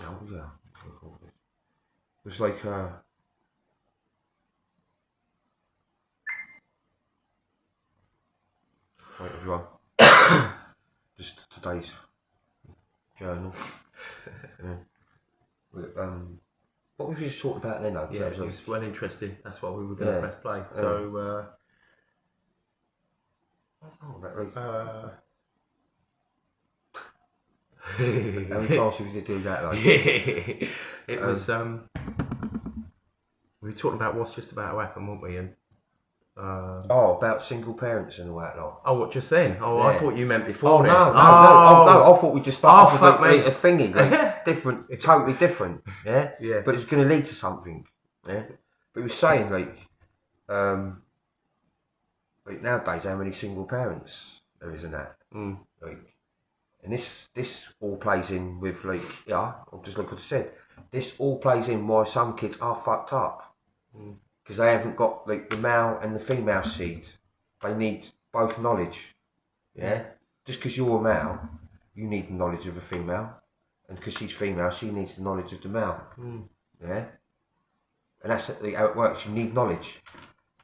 Oh yeah. It was like wait everyone. Just today's journal. Yeah. What were we just talking about then though? Yeah, it was well interesting. That's why we were going to press play. Yeah. So, how many times did we do that? Like? It was. We were talking about what's just about to happen, weren't we? And about single parents and all that lot. oh, what, just then? Oh, I thought you meant before. Oh then. no, I thought we just started off fuck with me. a thingy, like different, totally different. Yeah. Yeah. But it's going to lead to something. Yeah. But he was saying like nowadays how many single parents there is in that. Like, and this all plays in with like I'll just look what I said. This all plays in why some kids are fucked up because they haven't got like the male and the female seed. They need both knowledge. Yeah. Just because you're a male, you need the knowledge of a female, and because she's female, she needs the knowledge of the male. Yeah. And that's how it works. You need knowledge.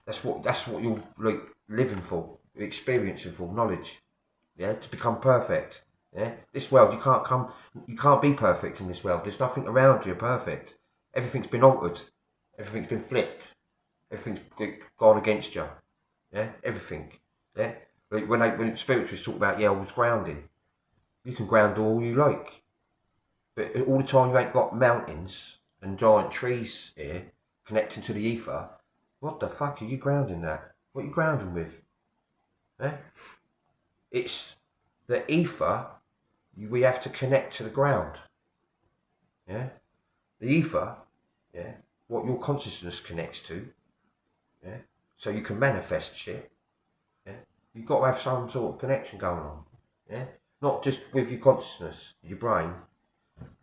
That's what you're like living for, experiencing for, knowledge. Yeah, to become perfect. Yeah, this world you can't be perfect in this world. There's nothing around you perfect. Everything's been altered. Everything's been flipped. Everything's gone against you. Yeah, everything. Yeah, like when spiritualists talk about always grounding, you can ground all you like, but all the time you ain't got mountains and giant trees here connecting to the ether. What the fuck are you grounding that? What are you grounding with? Eh? It's the ether. We have to connect to the ground. Yeah, the ether. Yeah, what your consciousness connects to. Yeah, so you can manifest shit. Yeah, you've got to have some sort of connection going on. Yeah, not just with your consciousness, your brain.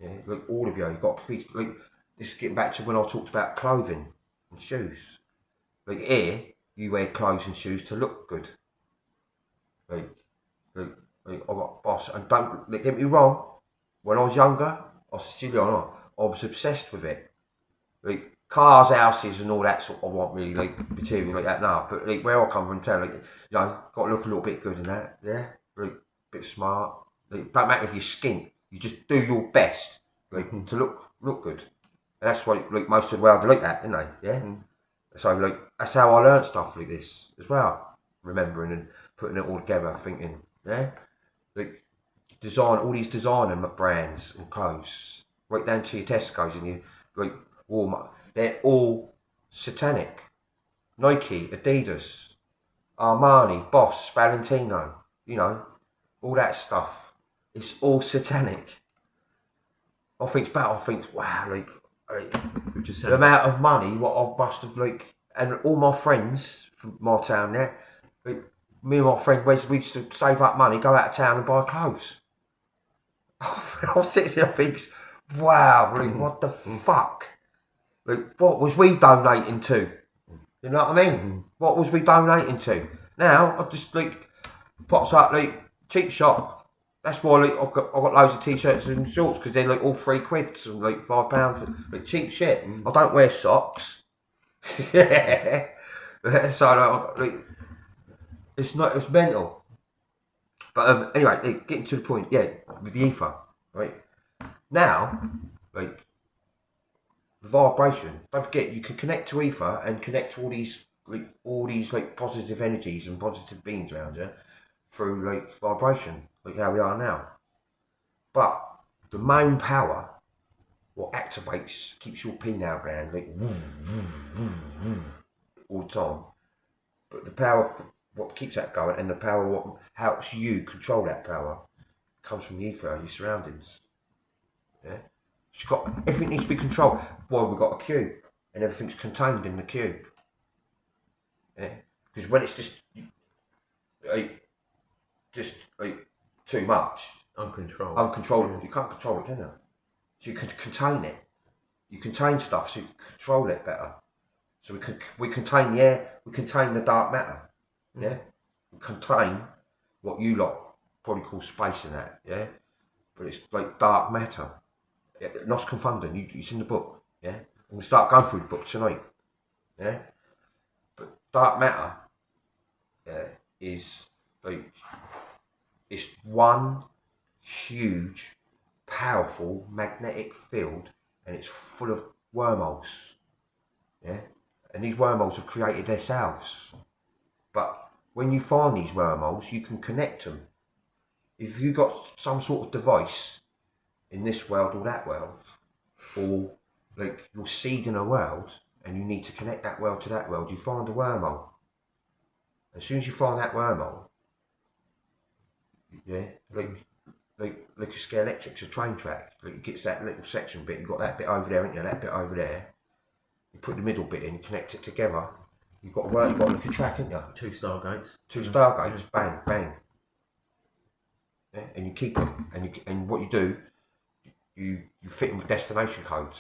Yeah, like all of you, you've got to be like. This is getting back to when I talked about clothing and shoes. Like here, you wear clothes and shoes to look good. Like I got boss, and don't get me wrong. When I was younger, I was still I was obsessed with it. Like cars, houses, and all that sort. I want really like material like that now. But like where I come from, town, like got to look a little bit good in that. Yeah, like a bit smart. Like don't matter if you're skint. You just do your best, like to look good. And that's why like most of the world are like that, isn't they? Yeah. So like that's how I learned stuff like this as well. Remembering and putting it all together, thinking, yeah, like design all these designer brands and clothes, right down to your Tesco's and you like Walmart. They're all satanic. Nike, Adidas, Armani, Boss, Valentino, all that stuff. It's all satanic. I think wow, like the amount of money what I must have like, and all my friends from my town there, like, me and my friend, we used to save up money, go out of town and buy clothes. I was sitting there thinking, wow, like, what the fuck? Like, what was we donating to? You know what I mean? What was we donating to? Now, I just, like, pops up, like, cheap shop. That's why, like, I got loads of t-shirts and shorts, because they're, like, all £3 and, like, £5. Like, cheap shit. I don't wear socks. Yeah. So, like, it's mental. But anyway, getting to the point, with the ether, right? Now, like, the vibration. Don't forget, you can connect to ether and connect to all these like positive energies and positive beings around you through like vibration, like how we are now. But the main power, what activates, keeps your pineal gland like all the time. But the power, what keeps that going, and the power what helps you control that power, comes from the ether, your surroundings. Yeah. Everything needs to be controlled. Well, we've got a cube, and everything's contained in the cube. Yeah. Because when it's just too much, uncontrollable, you can't control it, can you? So you can contain it. You contain stuff, so you can control it better. So we contain the air, we contain the dark matter. Yeah. We contain what you lot probably call space in that. Yeah. But it's like dark matter. Yeah, Nos Confunding. It's in the book. Yeah, and we start going through the book tonight. Yeah, but dark matter, yeah, is like it's one huge, powerful magnetic field, and it's full of wormholes. Yeah, and these wormholes have created themselves. But when you find these wormholes, you can connect them. If you got some sort of device in this world or that world, or like you're seeding a world and you need to connect that world to that world, you find a wormhole. As soon as you find that wormhole, yeah, like a scale electric's a train track. Like it gets that little section bit, you've got that bit over there, ain't you? That bit over there. You put the middle bit in, connect it together. You've got like a track, ain't you? 2 Stargates. 2 Stargates, bang, bang. Yeah? And you keep them, and what you do, you fit them with destination codes,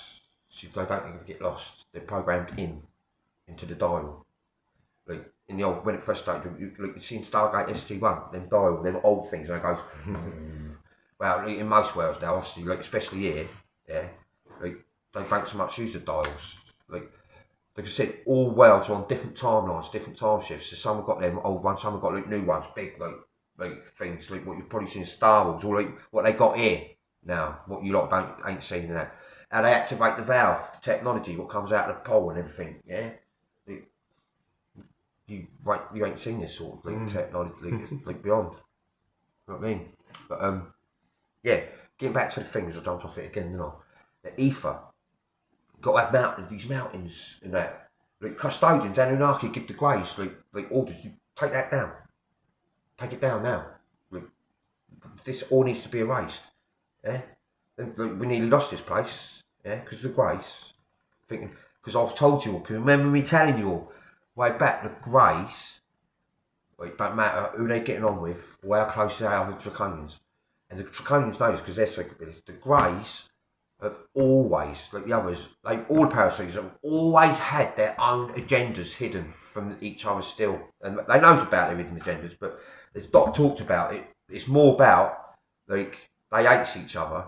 so they don't get lost. They're programmed into the dial. Like in the old, when it first started, you see in Stargate SG1, them dial, them old things, and it goes. Well, in most worlds now, obviously, like especially here, yeah, like they don't so much use the dials. Like I said, all worlds are on different timelines, different time shifts. So some have got them old ones, some have got like new ones, big like things like what you've probably seen in Star Wars, or like what they got here now, what you lot ain't seen in that. How they activate the valve, the technology, what comes out of the pole and everything, yeah. You ain't seen this sort of technology like beyond. You know what I mean? But yeah, getting back to the things, I jumped off it again, didn't I? The ether, got to have these mountains and that. Like custodians, Anunnaki give the grace, like orders, you take that down. Take it down now. Like, this all needs to be erased. Yeah? And, like, we nearly lost this place, yeah, because of the grace. Thinking, because I've told you all, can you remember me telling you all, way back, the grace, it don't matter who they're getting on with, or how close they are with the Draconians. And the Draconians know this because they're so good. The Greys have always, like the others, like all the parasites have always had their own agendas hidden from each other still. And they know about their hidden agendas, but as Doc talked about it, it's more about, like, they hate each other,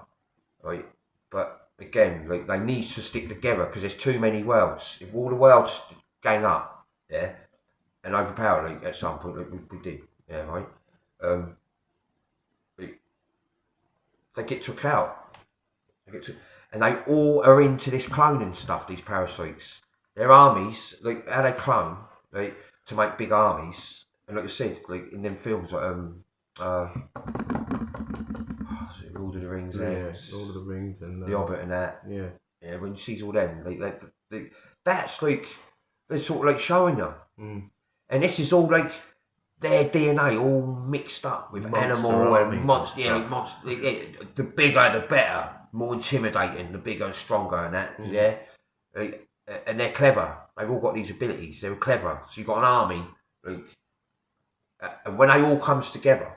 right? But again, like, they need to stick together because there's too many worlds. If all the worlds gang up, yeah, and overpower, like, at some point, like we did, yeah, right? They get took out. And they all are into this cloning stuff, these parasites. Their armies, like how they clone, like, to make big armies. And like I said, like in them films, like Lord of the Rings, Lord of the Rings and The Hobbit and that. Yeah. Yeah, when you see all them, that's like they're sort of like showing you. And this is all like their DNA all mixed up with animal and monster. Yeah, like monster. The bigger, the better. More intimidating, the bigger and stronger, and that. Yeah, and they're clever. They've all got these abilities. They're clever. So you've got an army, like, and when they all comes together,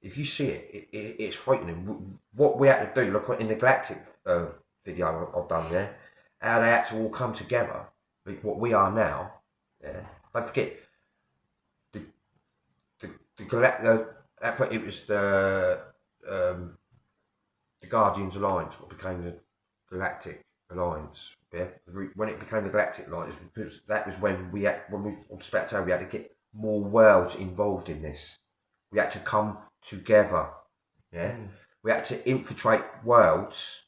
if you see it, it's frightening. What we had to do, look in the Galactic video I've done there, how they had to all come together, like what we are now. Yeah, don't forget. It was the Guardians Alliance, what became the Galactic Alliance. Yeah, when it became the Galactic Alliance, because that was when we on Spectre, we had to get more worlds involved in this. We had to come together. Yeah, we had to infiltrate worlds,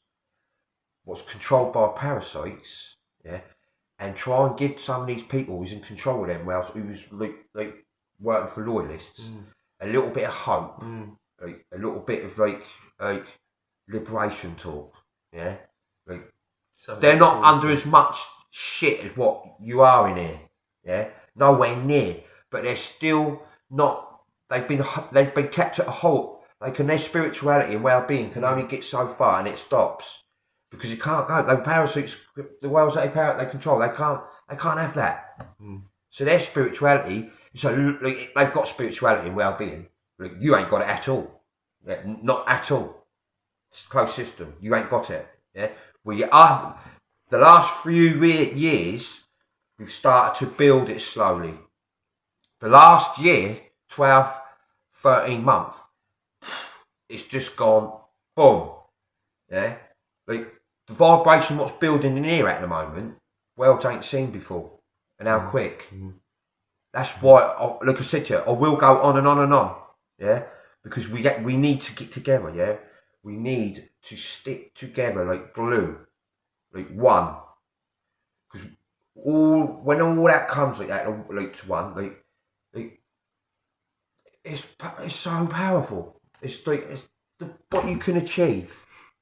what's controlled by parasites. Yeah, and try and give some of these people who's in control of them worlds, who was like working for loyalists, a little bit of hope, like a little bit of like liberation talk, yeah. Like they're not under as much shit as what you are in here, yeah. Nowhere near, but they're still not. They've been kept at a halt. Their spirituality and well-being can only get so far, and it stops because you can't go. Those parasites, the worlds that they control, they can't have that. So their spirituality. So like, they've got spirituality and well-being. Like, you ain't got it at all. Yeah, not at all. It's a closed system. You ain't got it. Yeah. Well, you are. The last few years, we've started to build it slowly. The last year, 12, 13 months, it's just gone boom. Yeah. like the vibration what's building in here at the moment, world ain't seen before, and how quick. That's why, like I said to you, I will go on and on and on, yeah, because we need to get together, yeah, we need to stick together like glue, like one, because when all that comes like that, like to one, like it's so powerful. It's like what you can achieve,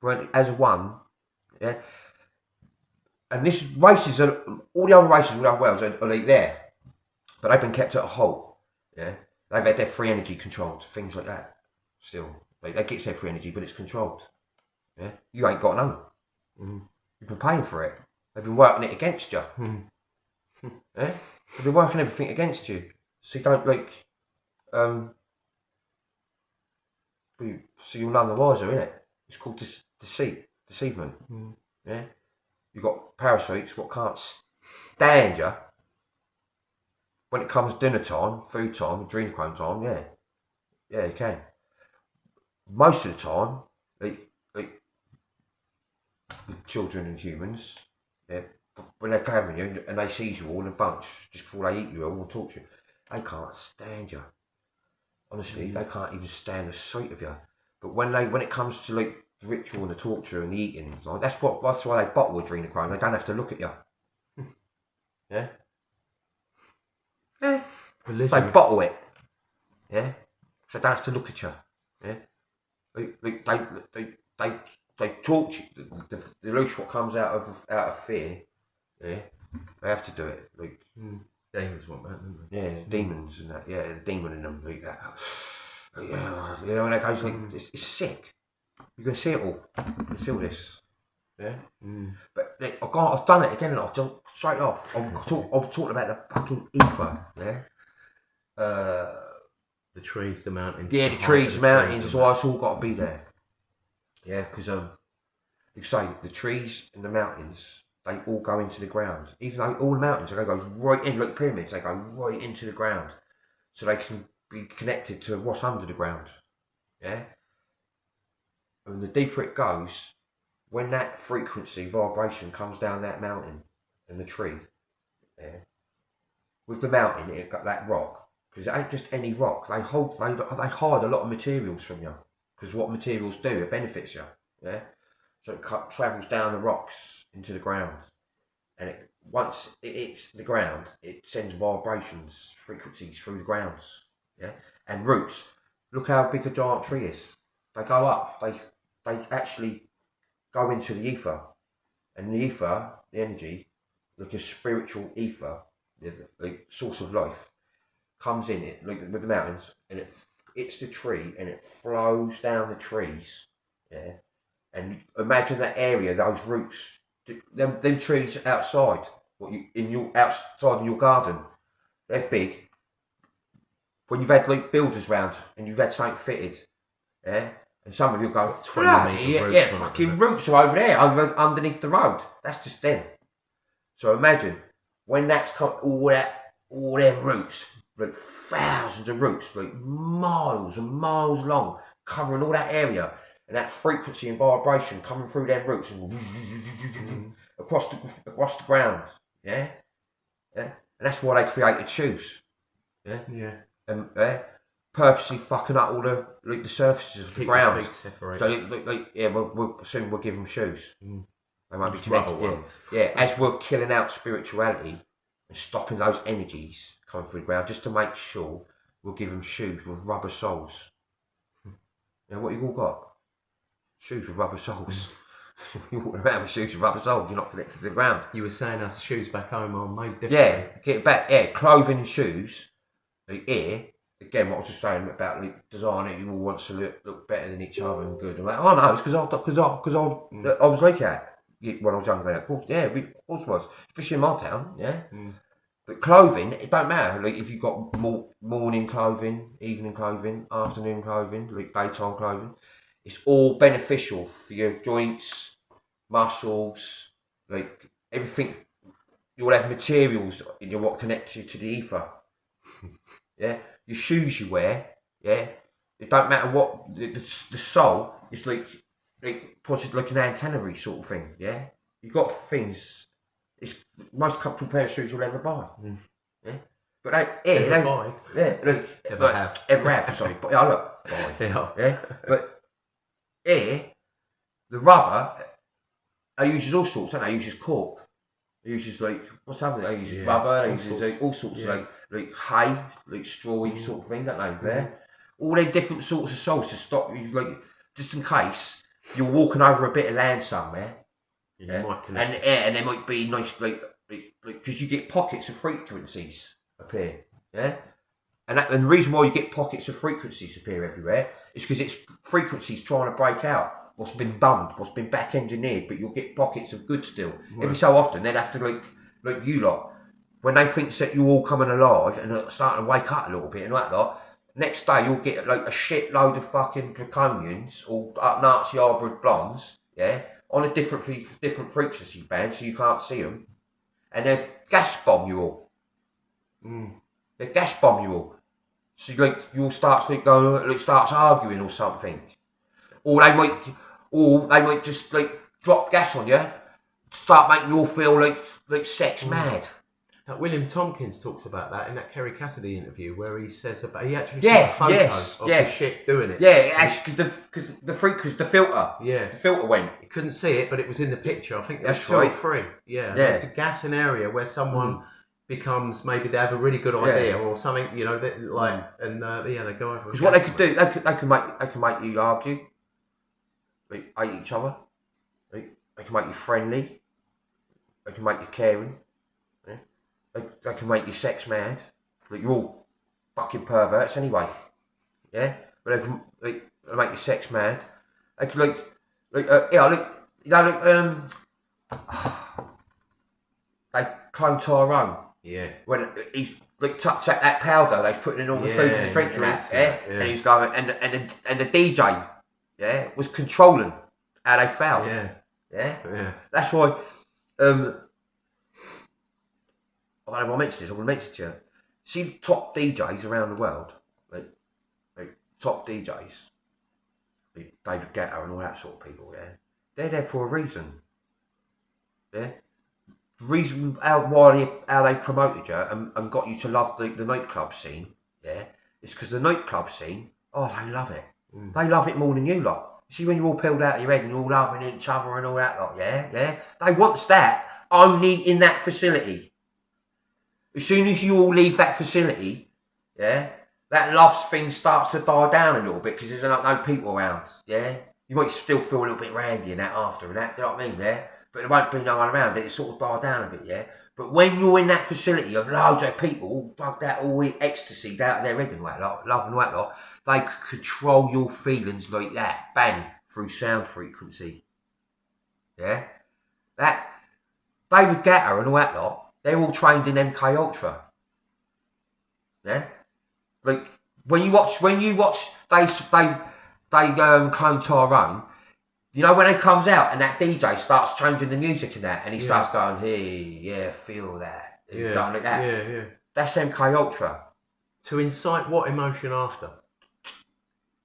right, as one, yeah. And this races are all the other races, all the other worlds are like there. But they've been kept at a halt, yeah. They've had their free energy controlled, things like that. Still, they get their free energy, but it's controlled. Yeah, you ain't got none. You've been paying for it. They've been working it against you. Yeah, they've been working everything against you. So you don't like, so you're none the wiser, innit? It's called deceivement. Yeah, you've got parasites what can't stand you. When it comes dinner time, food time, adrenochrome time, yeah, you can. Most of the time, like children and humans, yeah, when they're having you and they seize you all in a bunch just before they eat you all and talk to you, they can't stand you. Honestly, they can't even stand the sight of you. But when it comes to like the ritual and the torture and the eating, like, that's why they bottle adrenochrome. They don't have to look at you. Yeah. Yeah. They bottle it. Yeah. So they don't have to look at you. Yeah. They torture you. The loose what comes out of fear. Yeah. They have to do it. Like demons want that, don't they? yeah, demons and that. Yeah, the demon in them like that. Yeah, you know, and it goes like it's sick. You can see it all. You can see all this. Yeah. But I've done it again, and I've done straight off. I'm talking about the fucking ether. Yeah. The trees, the mountains. Yeah, the trees, the mountains. So it's all got to be there. Yeah, because like you say, the trees and the mountains, they all go into the ground. Even though all the mountains, they go right in, like pyramids, they go right into the ground, so they can be connected to what's under the ground. Yeah. And the deeper it goes, when that frequency vibration comes down that mountain and the tree, yeah, with the mountain, it got that rock, because it ain't just any rock. They hide a lot of materials from you, because what materials do, it benefits you. Yeah, so it travels down the rocks into the ground, and once it hits the ground, it sends vibrations, frequencies through the grounds. Yeah, and roots. Look how big a giant tree is. They go up. They actually go into the ether, and the ether, the energy, like a spiritual ether, the source of life, comes in it, like with the mountains, and it hits the tree, and it flows down the trees. Yeah, and imagine that area, those roots, them trees outside, outside in your garden, they're big. When you've had like builders round and you've had something fitted, yeah. And some of you go, 20 metre roots. Yeah, fucking roots are over there, underneath the road. That's just them. So imagine when that's come, all them roots, like thousands of roots, like miles and miles long, covering all that area, and that frequency and vibration coming through them roots and across the ground. Yeah, yeah, and that's why they created shoes. Yeah, yeah, and purposely fucking up all the surfaces of the ground. So soon we'll give them shoes. They won't be connected. Yeah, as we're killing out spirituality and stopping those energies coming through the ground, just to make sure we'll give them shoes with rubber soles. Now what you all got? Shoes with rubber soles. You walk around with shoes with rubber soles, you're not connected to the ground. You were saying us shoes back home are made differently. Yeah, get it back. Yeah, clothing and shoes. Like here. Again, what I was just saying about like, designing, you all want to look better than each other and good. I'm like, oh no, it's because I was like that when I was younger. Of course, yeah, of course was, especially in my town, yeah. But clothing, it don't matter. Like if you've got morning clothing, evening clothing, afternoon clothing, like daytime clothing, it's all beneficial for your joints, muscles, like everything. You will have materials in your what connects you to the ether. Yeah. Your shoes you wear, yeah, it don't matter what the sole. It's like positive, like an antenna sort of thing. Yeah, you got things. It's the most comfortable pair of shoes you'll ever buy. Yeah, but ever have. Sorry, but buy. Yeah, but the rubber, they uses all sorts. Don't they? Uses cork. They uses what's happening? They uses rubber. They uses all sorts of like hay, like strawy sort of thing. Don't they? There, all them different sorts of soles to stop you, just in case you're walking over a bit of land somewhere. And there might be nice because you get pockets of frequencies appear. Yeah. And the reason why you get pockets of frequencies appear everywhere is because it's frequencies trying to break out what's been dumbed, what's been back engineered, but you'll get pockets of good still. Right. Every so often they'll have to like you lot, when they think that you're all coming alive and are starting to wake up a little bit and that lot, next day you'll get a shitload of fucking draconians or Nazi hybrid blondes, yeah, on a different frequency band so you can't see them, and they'll gas bomb you all. They gas bomb you all. So you'll start going, it starts arguing or something, or they might just drop gas on you, start making you all feel like sex mad. William Tompkins talks about that in that Kerry Cassidy interview, where he says about he actually took a photo of the ship doing it. Yeah, actually, because the filter. Yeah, the filter went. You couldn't see it, but it was in the picture. I think that's two or three. Yeah, to gas an area where someone becomes, maybe they have a really good idea or something, you know, that and they go over. Because what they could do, they can make you argue, hate each other. They can make you friendly. They can make you caring. They can make you sex mad. You're all fucking perverts anyway. Yeah, but they can make you sex mad. They can they clone Tyrone. Yeah. When he's touched that powder they've put in all the food and the drink and that, and he's going and the DJ, was controlling how they felt. Yeah. That's why. I don't know if I mentioned this. I want to mention to you. See, top DJs around the world, like top DJs, like David Guetta and all that sort of people. Yeah, they're there for a reason. Yeah. The reason how they promoted you and got you to love the nightclub scene, is because the nightclub scene, they love it. They love it more than you lot. You see, when you're all peeled out of your head and you're all loving each other and all that lot, they want that only in that facility. As soon as you all leave that facility, that love thing starts to die down a little bit because there's no people around, You might still feel a little bit randy and that after and that, do you know what I mean, But there won't be no one around, it sort of die down a bit, But when you're in that facility of loads of people all drugged out, all ecstasy down their head and that lot, love and that lot, they can control your feelings like that, bang, through sound frequency. That David Guetta and all that lot, they're all trained in MK Ultra. Like when you watch they clone Tyrone. You know when he comes out and that DJ starts changing the music and that, and he starts going, "Hey, feel that," stuff like that. Yeah. That's MK Ultra. To incite what emotion after?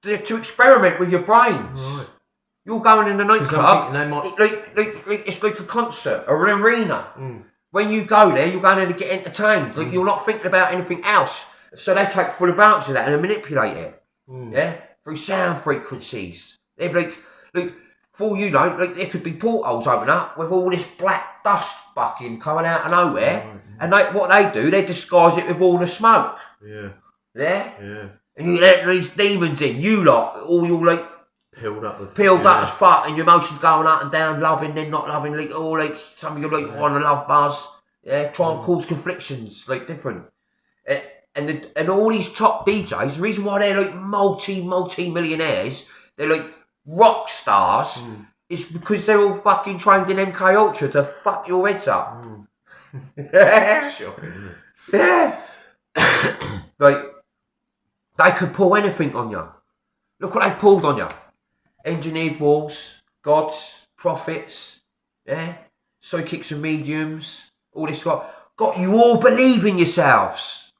To experiment with your brains. Right. You're going in the nightclub. It's like a concert or an arena. When you go there, you're going to get entertained. You're not thinking about anything else. So they take full advantage of that and manipulate it. Through sound frequencies. They're like, for you know, there could be portholes open up with all this black dust fucking coming out of nowhere. And what they do, they disguise it with all the smoke. Yeah. And you let these demons in. You lot, all your peeled up as fuck, and your emotions going up and down, loving, then not loving, some of you want to love buzz, try and cause conflictions, different. And all these top DJs, the reason why they're multi-millionaires, they're rock stars, is because they're all fucking trained in MK Ultra to fuck your heads up. Shocking, they could pull anything on you. Look what they've pulled on you. Engineered walls, gods, prophets, psychics and mediums, all this got you all believing yourselves.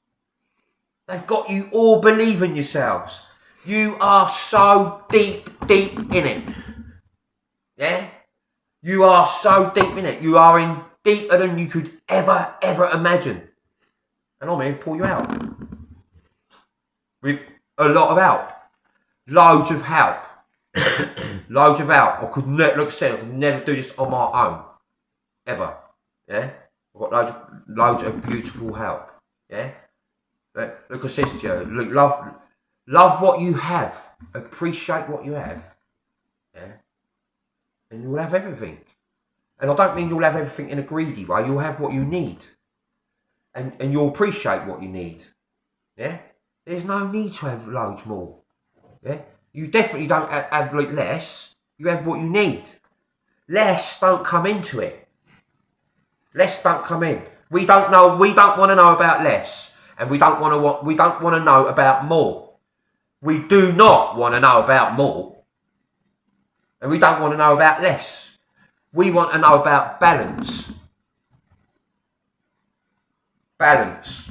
They've got you all believing yourselves. You are so deep in it. Yeah? You are so deep in it. You are in deeper than you could ever imagine. And I'm here to pull you out. With a lot of help. Loads of help. Loads of help. I could never, like I said, I could never do this on my own. Ever. Yeah? I've got loads of beautiful help. Yeah? Like I said to you, look, love what you have. Appreciate what you have. Yeah? And you'll have everything. And I don't mean you'll have everything in a greedy way. You'll have what you need. And you'll appreciate what you need. Yeah? There's no need to have loads more. Yeah? You definitely don't have like less. You have what you need. Less don't come into it. Less don't come in. We don't want to know about less. And we don't want to know about more. We do not want to know about more. And we don't want to know about less. We want to know about balance. Balance.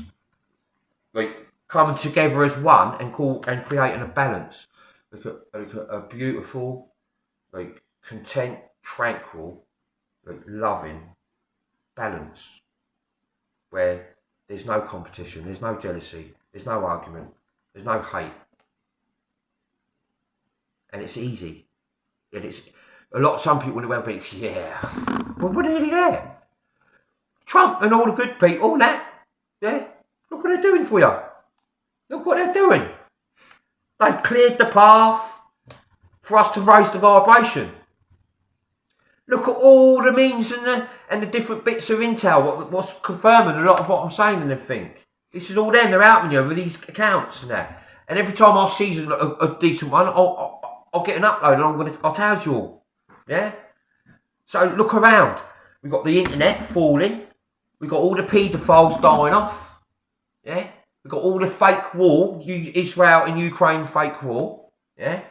Like coming together as one and creating a balance. Like a beautiful, like content, tranquil, like loving balance. Where there's no competition, there's no jealousy, there's no argument, there's no hate. And it's easy. And it's some people will be, yeah. Well, what are they there? Trump and all the good people, that. Yeah. Look what they're doing for you. Look what they're doing. They've cleared the path for us to raise the vibration. Look at all the means and the different bits of intel, what's confirming a lot of what I'm saying and everything. This is all them, they're out with you with these accounts and that. And every time I see a decent one, I'll get an upload and I'll tell you all. Yeah? So look around. We've got the internet falling. We've got all the paedophiles dying off. Yeah? We've got all the fake war, Israel and Ukraine fake war. Yeah?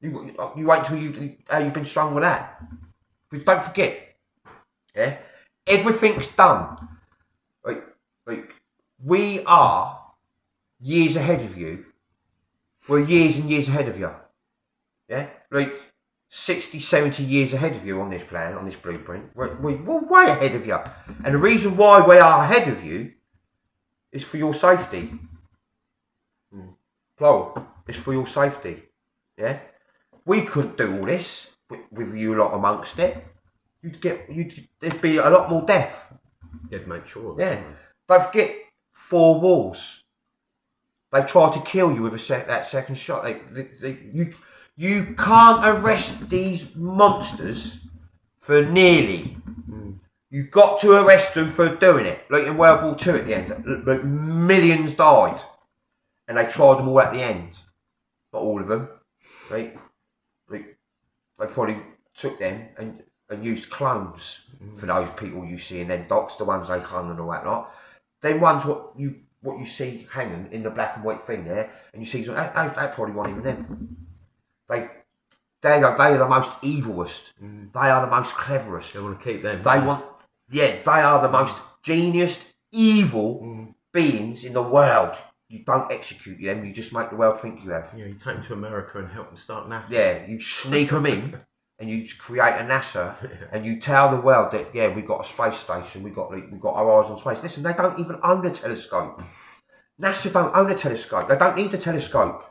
You wait till you've been strung with that. But don't forget. Yeah? Everything's done. Like we are years ahead of you. We're years and years ahead of you. Yeah? Like 60, 70 years ahead of you on this plan, on this blueprint. We're way ahead of you. And the reason why we are ahead of you is for your safety. Plural. It's for your safety. Yeah? We couldn't do all this with you lot amongst it. There'd be a lot more death. They'd make sure. Yeah. Don't forget 4 wars. They tried to kill you with that second shot. You can't arrest these monsters for nearly. You've got to arrest them for doing it. Like in World War II at the end, like millions died. And they tried them all at the end. Not all of them. Right? Like, they probably took them and used clones for those people you see in them docs, the ones they hung and all that lot. Then ones what you see hanging in the black and white thing there, and you see they probably weren't even them. They are the most evilest. They are the most cleverest. They want to keep them. They are the most genius, evil beings in the world. You don't execute them, you just make the world think you have. Yeah, you take them to America and help them start NASA. Yeah, you sneak them in and you create a NASA and you tell the world that, yeah, we've got a space station, we've got our eyes on space. Listen, they don't even own a telescope. NASA don't own a telescope. They don't need a telescope.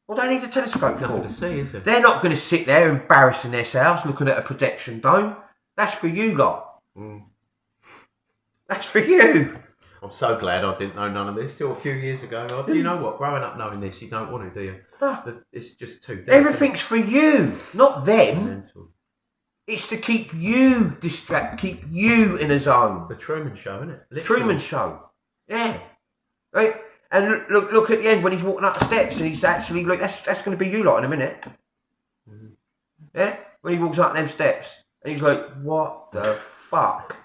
What do they need a telescope for? To see, is it? They're not going to sit there embarrassing themselves looking at a projection dome. That's for you lot. That's for you. I'm so glad I didn't know none of this till a few years ago. You know what? Growing up knowing this, you don't want to, do you? It's just too deep. Everything's for you, not them. Mental. It's to keep you distracted, keep you in a zone. The Truman Show, isn't it? Literally. Truman Show. Yeah. Right? And look at the end when he's walking up the steps and he's actually, look, that's going to be you lot in a minute. Yeah? When he walks up them steps and he's like, what the fuck?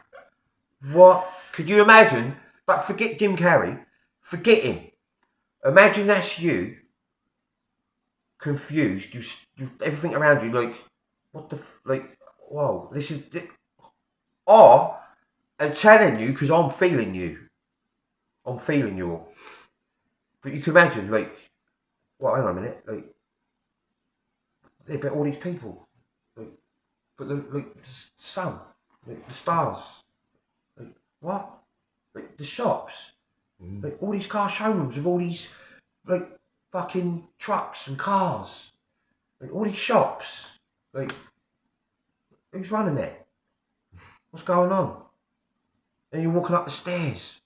What? Could you imagine? But forget Jim Carrey. Forget him. Imagine that's you. Confused. You everything around you like, what the, like, whoa, this is, or, I'm telling you because I'm feeling you. I'm feeling you all. But you can imagine, like, well, hang on a minute, like, yeah, but all these people, like, but the sun, the stars, like, what? Like, the shops, like, all these car showrooms with all these, like, fucking trucks and cars, like, all these shops, like, who's running it? What's going on? And you're walking up the stairs.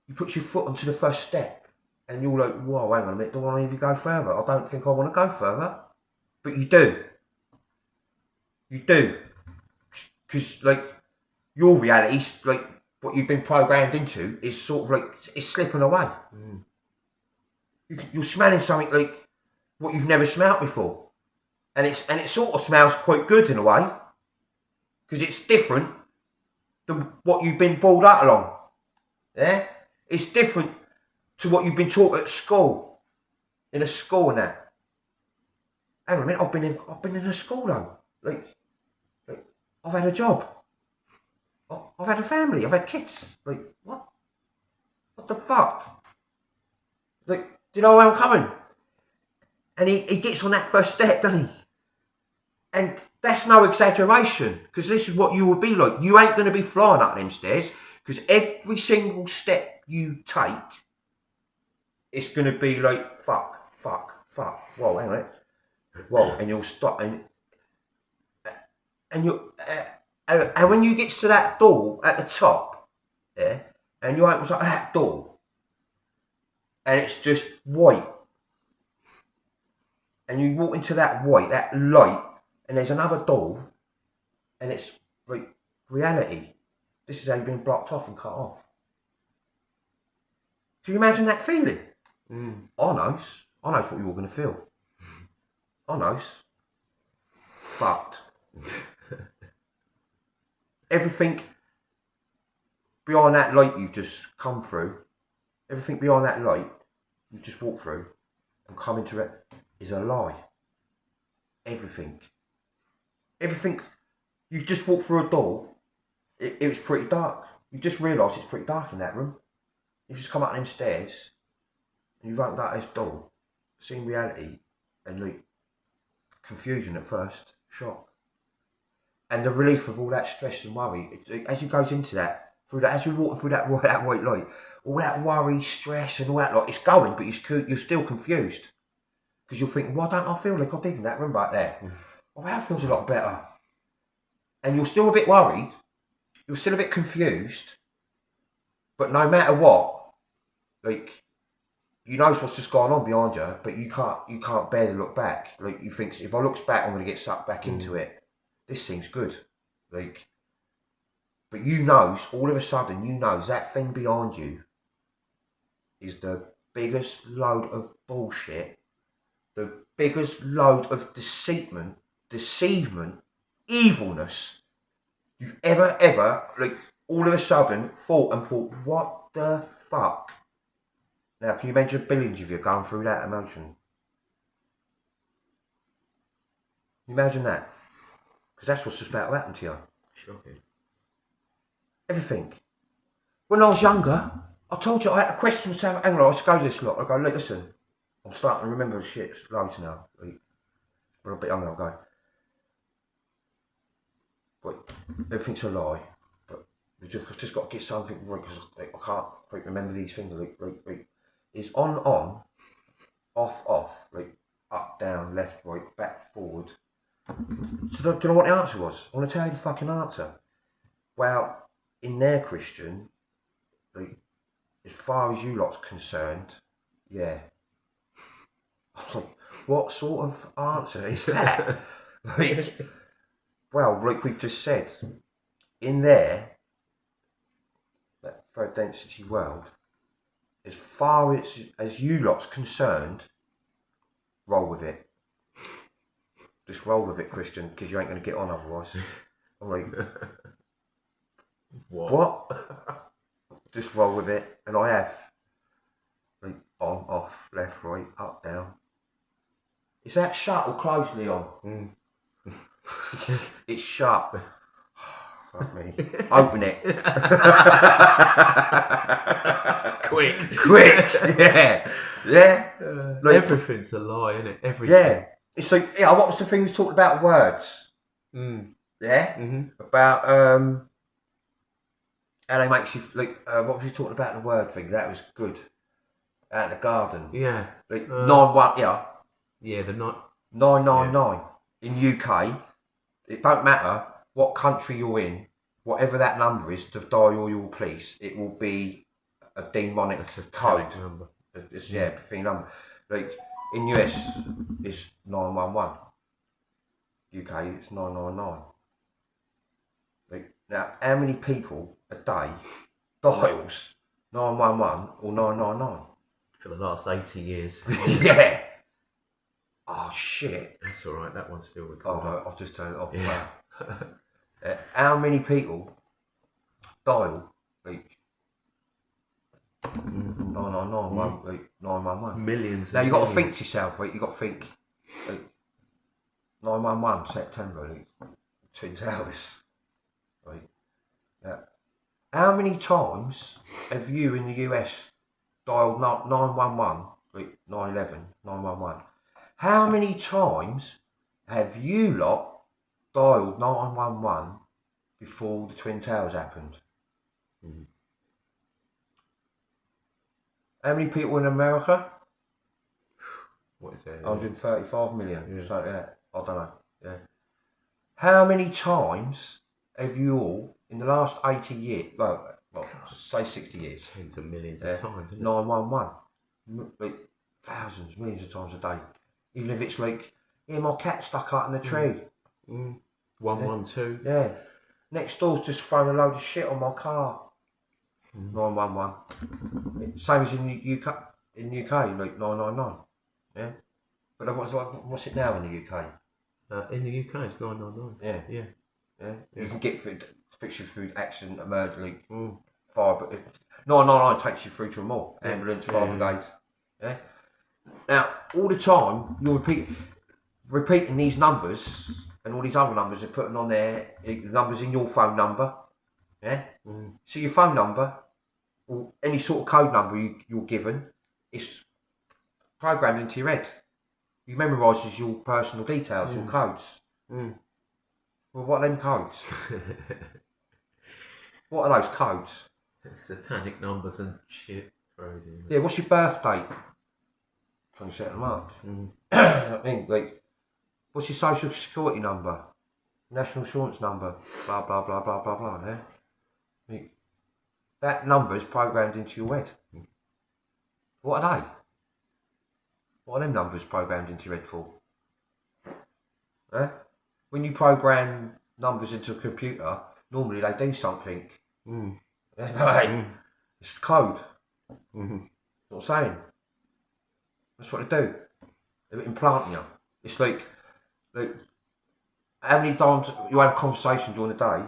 You put your foot onto the first step, and you're like, whoa, hang on a minute, do I want to even go further? I don't think I want to go further. But you do. You do. Because, like, your reality, like, what you've been programmed into is sort of like, it's slipping away. You're smelling something like what you've never smelled before. And it sort of smells quite good in a way. Because it's different than what you've been brought up along. Yeah? It's different to what you've been taught at school. In a school and that. Hang on a minute, I've been in a school though. Like I've had a job. I've had a family, I've had kids. Like, what? What the fuck? Like, do you know where I'm coming? And he gets on that first step, doesn't he? And that's no exaggeration, because this is what you will be like. You ain't going to be flying up them stairs, because every single step you take, it's going to be like, fuck. Whoa, hang on a minute. Whoa, and you'll stop, and you, and when you get to that door at the top, yeah, and you open up that door, and it's just white, and you walk into that white, that light, and there's another door, and it's like reality. This is how you've been blocked off and cut off. Can you imagine that feeling? I knows what you're going to feel. I knows. But everything beyond that light you just come through, everything beyond that light you just walk through and come into it is a lie. Everything. You just walk through a door, it was pretty dark. You just realise it's pretty dark in that room. You just come up them stairs and you've opened up this door, seen reality, and like confusion at first, shock. And the relief of all that stress and worry, as you goes into that, as you're walking through that white light, all that worry, stress and all that lot, it's going, but you're still confused. Because you're thinking, why don't I feel like I did in that room right there? Oh, that feels a lot better. And you're still a bit worried, you're still a bit confused, but no matter what, like, you know what's just gone on behind you, but you can't bear to look back. Like, you think, if I look back, I'm going to get sucked back into it. This thing's good. Like, but you know, all of a sudden, you know that thing behind you is the biggest load of bullshit, the biggest load of deceivement, evilness you've ever, like, all of a sudden thought, what the fuck? Now, can you imagine billions of you going through that emotion? Can you imagine that? Because that's what's just about to happen to you. Shocking. Everything. When I was younger, I told you I had a question to have. Hang on, I used to go to this lot. I go, look, listen, I'm starting to remember the shit loads now. Like, when I'm a bit younger, I'll go, but everything's a lie. But I've just got to get something right, because like, I can't like, remember these things. Like, it's on, off, like up, down, left, right, back, forward. So do you know what the answer was? I want to tell you the fucking answer. Well, in their Christian, like, as far as you lot's concerned, yeah. I was like, what sort of answer is that? Like, well, like we've just said, in there, that third density world, as far as you lot's concerned, roll with it. Just roll with it, Christian, because you ain't going to get on otherwise. I'm like, what? Just roll with it, and I have. Like, on, off, left, right, up, down. Is that shut or closed, Leon? It's shut. Fuck me. Open it. Quick. Yeah. Like, everything's a lie, isn't it? Everything. Yeah. It's like, yeah, what was the thing we talked about? Words. Yeah. About how they makes you like. What was you talking about? The word thing that was good. Out in the garden. Yeah. Like 9-1. Yeah. Yeah. The not 999 in UK. It don't matter what country you're in. Whatever that number is to dial your police, it will be a demonic code. Number. It's thing number. Like in US, it's 911. UK, it's 999. Like now, how many people a day dials 911 or 999? For the last 80 years. Yeah. Oh shit. That's all right. That one's still recording. Oh no, I've just turned it off. Yeah. How many people dial like 999, like 911? Millions. Now you got to think to yourself, right? You got to think like 911 September, like Twin Towers, right? How many times have you in the US dialed 911, like 911, 911? How many times have you lot dialed 911 before the Twin Towers happened? How many people in America? What is it? 135 million, something like that. I don't know. Yeah. How many times have you all, in the last 80 years, well say 60 years, tens of millions of times, 911, like thousands, millions of times a day. Even if it's like, yeah, my cat stuck out in the tree. 112. Yeah. Next door's just thrown a load of shit on my car. 911. Same as in the UK. In the UK, like 999. Yeah. But what's it now in the UK? In the UK, it's 999. Yeah. Yeah. Yeah. You can get food, especially food accident, emergency, fire, but 999 takes you through to them all. Ambulance, fire brigade. Yeah. Now, all the time you're repeating these numbers, and all these other numbers are putting on there. The numbers in your phone number. Yeah. So your phone number, or any sort of code number you're given, is programmed into your head. You memorises your personal details, your codes. Well, what are them codes? What are those codes? Satanic numbers and shit. Crazy. Yeah, what's your birth date? 22nd March. I mean, like, what's your social security number? National insurance number? Blah, blah, blah, blah, blah, blah, yeah? Like, that number is programmed into your head. What are they? What are them numbers programmed into your head for? When you program numbers into a computer, normally they do something. It's code. That's what I'm saying. That's what they do. They implant you. It's like how many times you have a conversation during the day,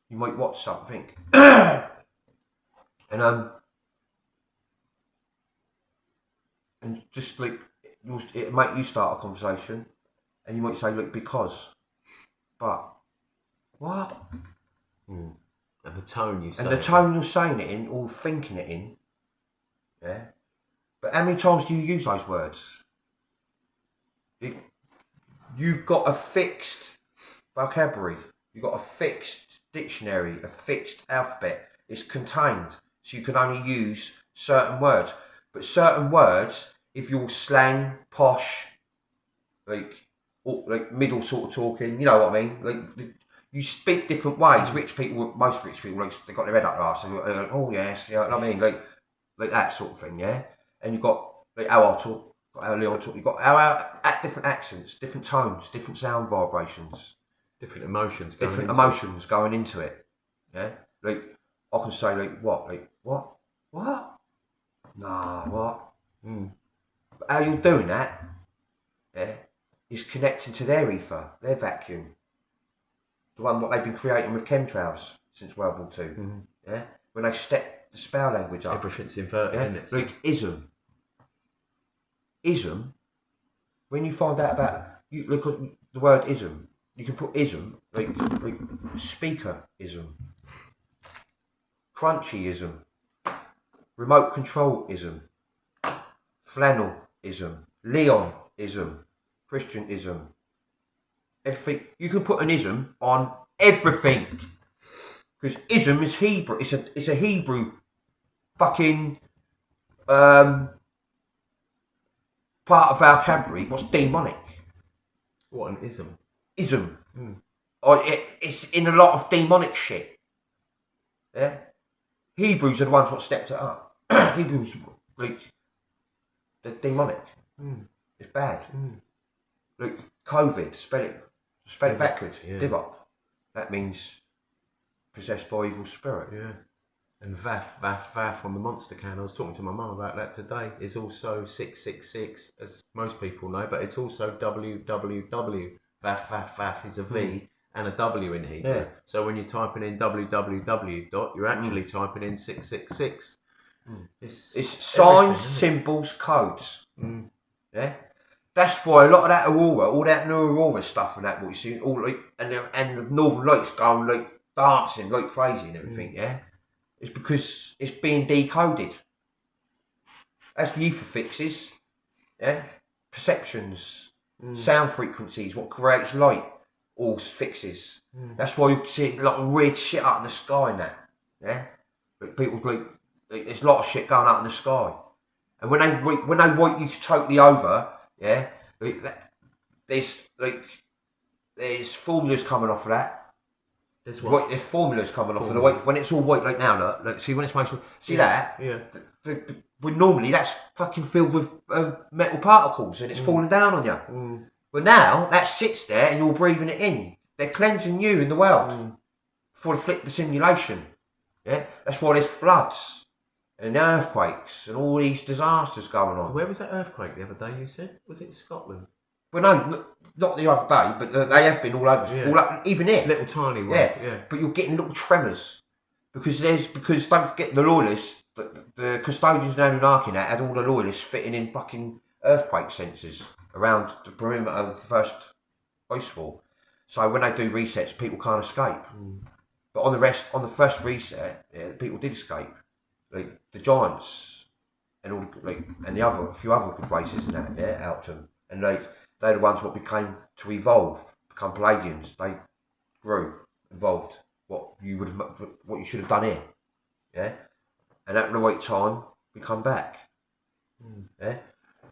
you might watch something, and just like it make you start a conversation, and you might say, look, because, but, what? And the tone you say. And the tone you're saying it in, or thinking it in, yeah. But how many times do you use those words? You've got a fixed vocabulary. You've got a fixed dictionary, a fixed alphabet. It's contained, so you can only use certain words. But certain words, if you're slang, posh, like middle sort of talking, you know what I mean? Like you speak different ways. Rich people, most rich people, like, they got their head up their arse. They're like, oh yes, you know what I mean? Like that sort of thing, yeah. And you've got like how I talk, got how Leon talk. You've got how at different accents, different tones, different sound vibrations, different emotions, going into it. Yeah. Like I can say like what, nah, what. But how you're doing that, yeah, is connecting to their ether, their vacuum, the one what they've been creating with chemtrails since World War II. Yeah, when they step the spell language up, everything's inverted, isn't it? Like ism. When you find out about, you look at the word ism. You can put ism like speakerism, crunchyism, remote controlism, flannelism, Leonism, Christianism, everything. You can put an ism on everything. Because ism is Hebrew. It's a Hebrew fucking part of our vocabulary. What's demonic? What an ism? Ism. It's in a lot of demonic shit. Yeah. Hebrews are the ones what stepped it up. Hebrews, like, they're demonic. It's bad. Like COVID, spell it backwards. Yeah. Divop. That means possessed by evil spirit. Yeah. And Vaff on the Monster can. I was talking to my mum about that today. Is also 666, as most people know, but it's also www. Vaff is a V and a W in Hebrew. Yeah. So when you're typing in www. You're actually typing in 666. It's signs, symbols, codes. Yeah. That's why a lot of that Aurora, all that new Aurora stuff and that what you see, all like and the Northern Lights going like dancing like crazy and everything. Yeah. It's because it's being decoded. That's the ether fixes. Yeah. Perceptions, sound frequencies, what creates light, all fixes. That's why you see a lot of weird shit out in the sky and that. Yeah. But people like there's a lot of shit going out in the sky, and when they wipe you totally over, yeah, there's formulas coming off of that. There's formulas coming off of the white when it's all white like now. Look, see when it's mostly that. Yeah. When normally that's fucking filled with metal particles and it's falling down on you. But now that sits there and you're breathing it in. They're cleansing you in the world before they flip the simulation. Yeah, that's why there's floods and earthquakes and all these disasters going on. Where was that earthquake the other day? You said was it Scotland? Well, no, not the other day, but they have been all over, all up, even here. Little tiny ones. Yeah. But you're getting little tremors because don't forget the loyalists, the custodians in Anunnaki now had all the loyalists fitting in fucking earthquake sensors around the perimeter of the first ice wall. So when they do resets, people can't escape. But on the first reset, people did escape. Like the giants and all, and a few other good races and that, helped them. And they're the ones what became to evolve, become Palladians. They grew, evolved. What you should have done here, yeah. And at the right time, we come back, yeah.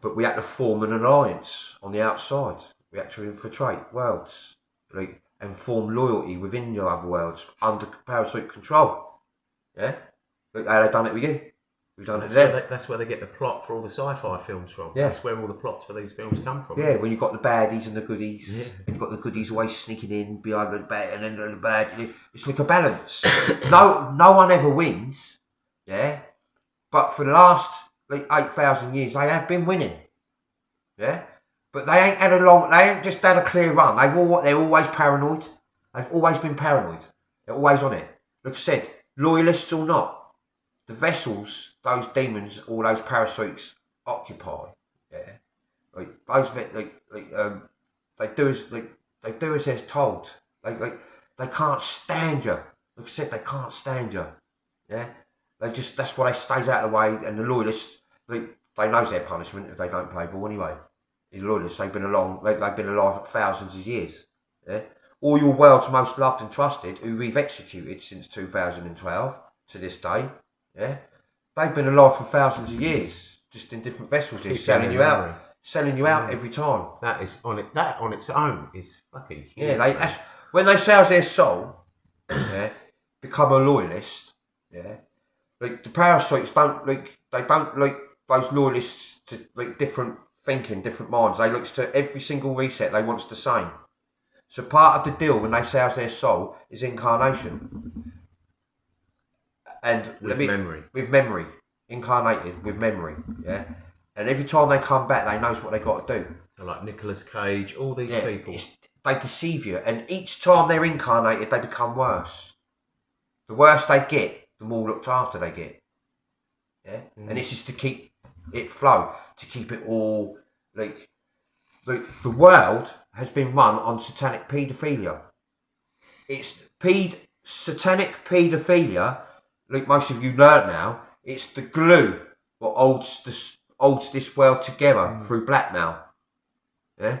But we had to form an alliance on the outside. We had to infiltrate worlds, and form loyalty within your other worlds under parasite control, yeah. Look how they done it with you. We've done it there. That's where they get the plot for all the sci-fi films from. Yeah. That's where all the plots for these films come from. Yeah, when you've got the baddies and the goodies. Yeah. And you've got the goodies always sneaking in behind the bad and then the bad. It's like a balance. No one ever wins. Yeah. But for the last 8,000 years, they have been winning. Yeah. But they ain't just had a clear run. They're always paranoid. They've always been paranoid. They're always on it. Like I said, loyalists or not. The vessels, those demons, all those parasites occupy, yeah. They do as they're told. They can't stand you. Like I said, they can't stand you, yeah. That's why they stays out of the way. And the loyalists, they knows their punishment if they don't play ball anyway. The loyalists, they've been alive for thousands of years, yeah. All your world's most loved and trusted, who we've executed since 2012 to this day. Yeah, they've been alive for thousands of years, just in different vessels, selling you out every time. That on its own is fucking huge. Yeah, when they sell their soul, yeah, become a loyalist. Yeah, the parasites don't like those loyalists to different thinking, different minds. They looks to every single reset. They wants the same. So part of the deal when they sell their soul is incarnation. And with memory, incarnated with memory, yeah. And every time they come back, they knows what they got to do. Like Nicolas Cage, all these people, they deceive you, and each time they're incarnated, they become worse. The worse they get, the more looked after they get. Yeah, and this is to keep it flow, to keep it all the world has been run on satanic paedophilia. It's satanic paedophilia. Like most of you learn now, it's the glue what holds this world together through blackmail. Yeah,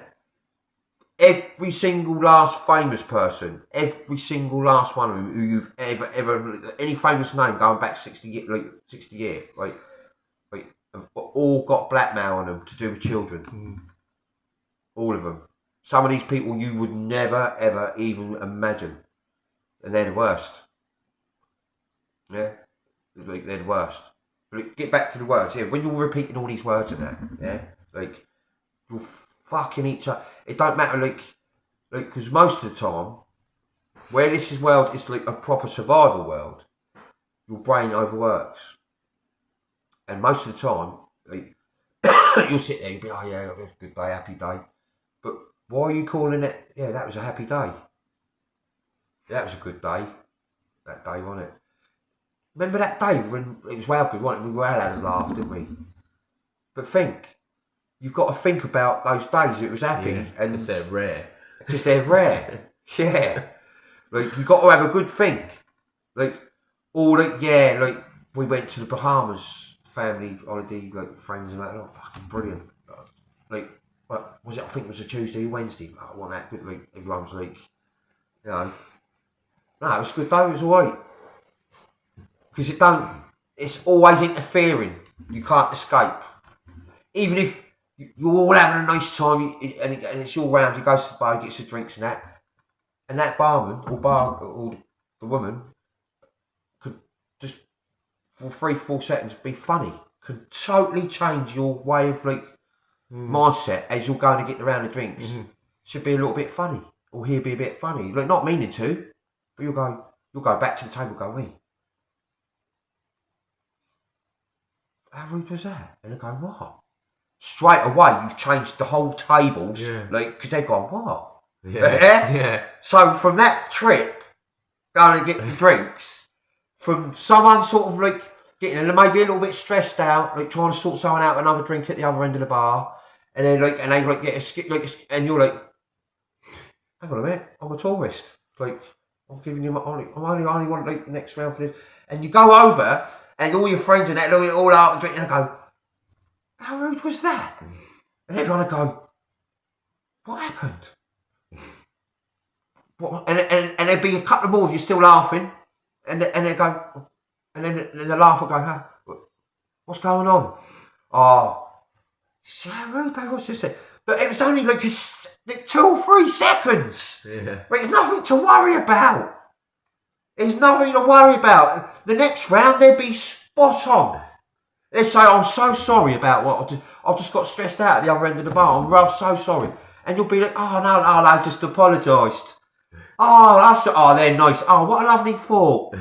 every single last famous person, every single last one of them who you've ever, any famous name going back 60 years, right, have all got blackmail on them to do with children. All of them. Some of these people you would never, ever even imagine. And they're the worst. Yeah? Like, they're the worst. But get back to the words. Yeah, when you're repeating all these words and that, yeah? Like, you're fucking each other. It don't matter, like, because most of the time, where this is world is like a proper survival world, your brain overworks. And most of the time, like, you'll sit there and be, oh yeah, it was a good day, happy day. But why are you calling it, yeah, that was a happy day? That was a good day. That day, wasn't it? Remember that day when it was well good, wasn't it? We were all had a laugh, didn't we? But think, you've got to think about those days it was happy. Yeah, and because they're rare. Because they're rare. Yeah. Like, you've got to have a good think. Like, all like, yeah, like, we went to the Bahamas, family holiday, like, friends and that, oh, fucking brilliant. Like, what was it? I think it was a Tuesday or Wednesday. I want that good, like, everyone was like, you know. No, it was a good day, it was alright. Because it's always interfering. You can't escape. Even if you're all having a nice time and it's all round, you go to the bar, gets the drinks and that barman or the woman could just for 3-4 seconds be funny. Could totally change your way of like mindset as you're going to get around the drinks. Should be a little bit funny, or he'll be a bit funny. Like, not meaning to, but you'll go back to the table and go, wait, how rude was that? And they go, what? Straight away, you've changed the whole tables, like, because they've gone, what? Yeah. So from that trip, going to get the drinks, from someone sort of like getting maybe a little bit stressed out, like trying to sort someone out another drink at the other end of the bar, and then like, and they like get a skip, like, and you're like, hang on a minute, I'm a tourist, like, I'm giving you my, I only want like the next round for this, and you go over, and all your friends and that look all out and drink, and they go, how rude was that? And everyone would go, what happened? What? And there'd be a couple more of you still laughing, and they go, and then the laugh would go, huh, what's going on? Oh, see how rude they was just there. But it was only like 2 or 3 seconds. Yeah. But it's nothing to worry about. There's nothing to worry about. The next round they'd be spot on. They'd say, I'm so sorry about what I just got stressed out at the other end of the bar. I'm real so sorry. And you'll be like, oh no, I just apologised. Oh, they're nice. Oh, what a lovely thought.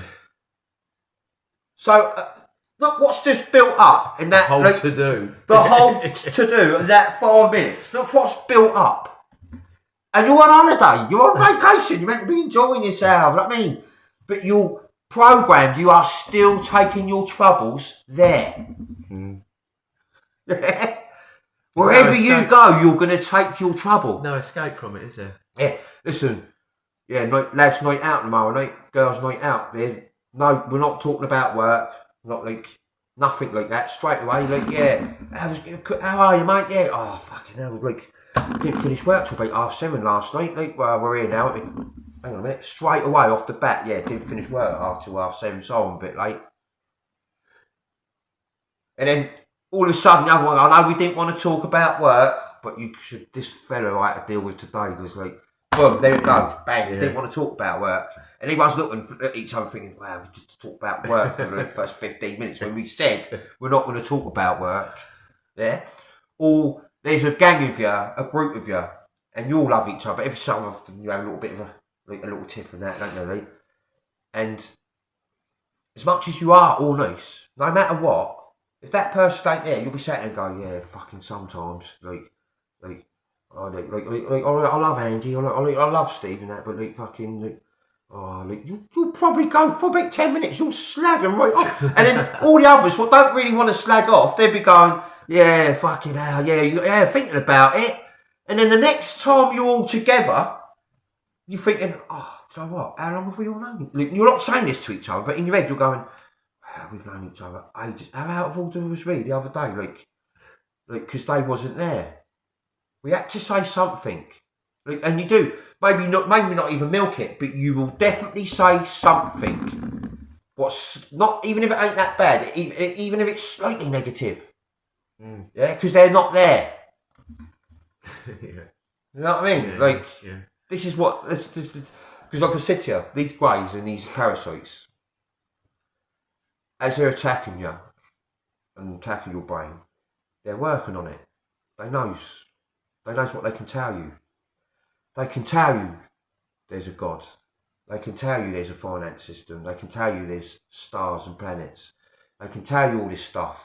So, look what's just built up in that whole like, to-do. The whole to-do in that 5 minutes. Look what's built up. And you're on holiday. You're on vacation. You're meant to be enjoying yourself. I mean, but you're programmed. You are still taking your troubles there. Wherever you go, you're going to take your trouble. No escape from it, is there? Yeah, listen. Yeah, lads' night out tomorrow night. Girls' night out. No, we're not talking about work. Not like nothing like that. Straight away, like, yeah. How are you, mate? Yeah. Oh, fucking hell. Like, didn't finish work till about 7:30 last night. Like, well, we're here now. Hang on a minute. Straight away off the bat, yeah, didn't finish work till 7:30, so I'm a bit late. And then all of a sudden, the other one, I know we didn't want to talk about work, but this fella I had to deal with today was like, boom, there it goes, bang, we didn't want to talk about work. And everyone's looking at each other thinking, wow, we just talk about work for the first 15 minutes when we said we're not going to talk about work. Yeah? Or there's a gang of you, a group of you, and you all love each other. Every so often you have a little bit of a little tip and that, don't you, Lee? And as much as you are all nice, no matter what, if that person ain't there, you'll be sat there and go, yeah, fucking sometimes, I love Andy, I love Steve and that, but like fucking, like, you'll probably go for about 10 minutes, you'll slag them right off. And then all the others, what don't really want to slag off, they'll be going, yeah, fucking hell, yeah, thinking about it. And then the next time you're all together, you're thinking, oh, do you know what, how long have we all known? Like, you're not saying this to each other, but in your head you're going, wow, we've known each other ages. How out of order was we the other day? Like, because they wasn't there. We had to say something. And you do. Maybe not even milk it, but you will definitely say something. What's not, even if it ain't that bad, even if it's slightly negative. Yeah, because they're not there. Yeah. You know what I mean? Yeah. This is what because, like I said to you, these greys and these parasites, as they're attacking you and attacking your brain, they're working on it. They knows what they can tell you. They can tell you there's a God. They can tell you there's a finance system. They can tell you there's stars and planets. They can tell you all this stuff.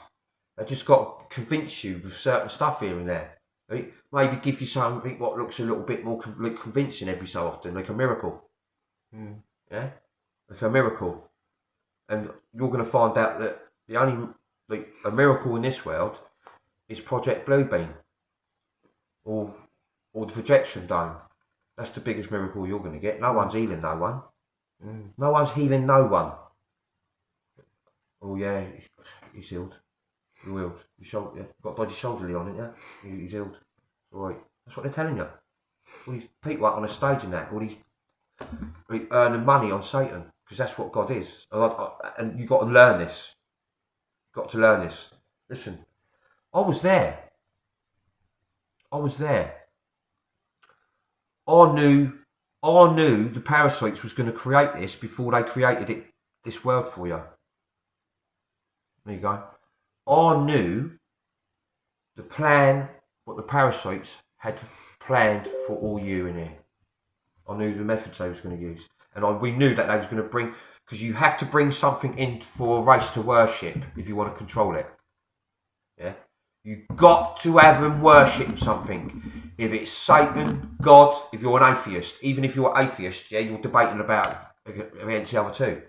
They just got to convince you with certain stuff here and there. Right? Maybe give you something what looks a little bit more convincing every so often, like a miracle. Yeah, like a miracle. And you're going to find out that the only a miracle in this world is Project Bluebeam or the projection dome. That's the biggest miracle you're going to get. No one's healing no one. No one's healing no one. Oh yeah, he's healed. You're healed. Your shoulder, yeah. Got a dodgy shoulder on it, yeah? He's healed. Alright. That's what they're telling you. All these people out on a stage and that, all these earning money on Satan, because that's what God is. And you've got to learn this. You've got to learn this. Listen, I was there. I knew the parasites was going to create this before they created this world for you. There you go. I knew the plan, what the parasites had planned for all you in here. I knew the methods they was going to use. And we knew that they was going to bring, because you have to bring something in for a race to worship if you want to control it. Yeah? You've got to have them worship something. If it's Satan, God, if you're an atheist, even if you're atheist, yeah, you're debating against the other two.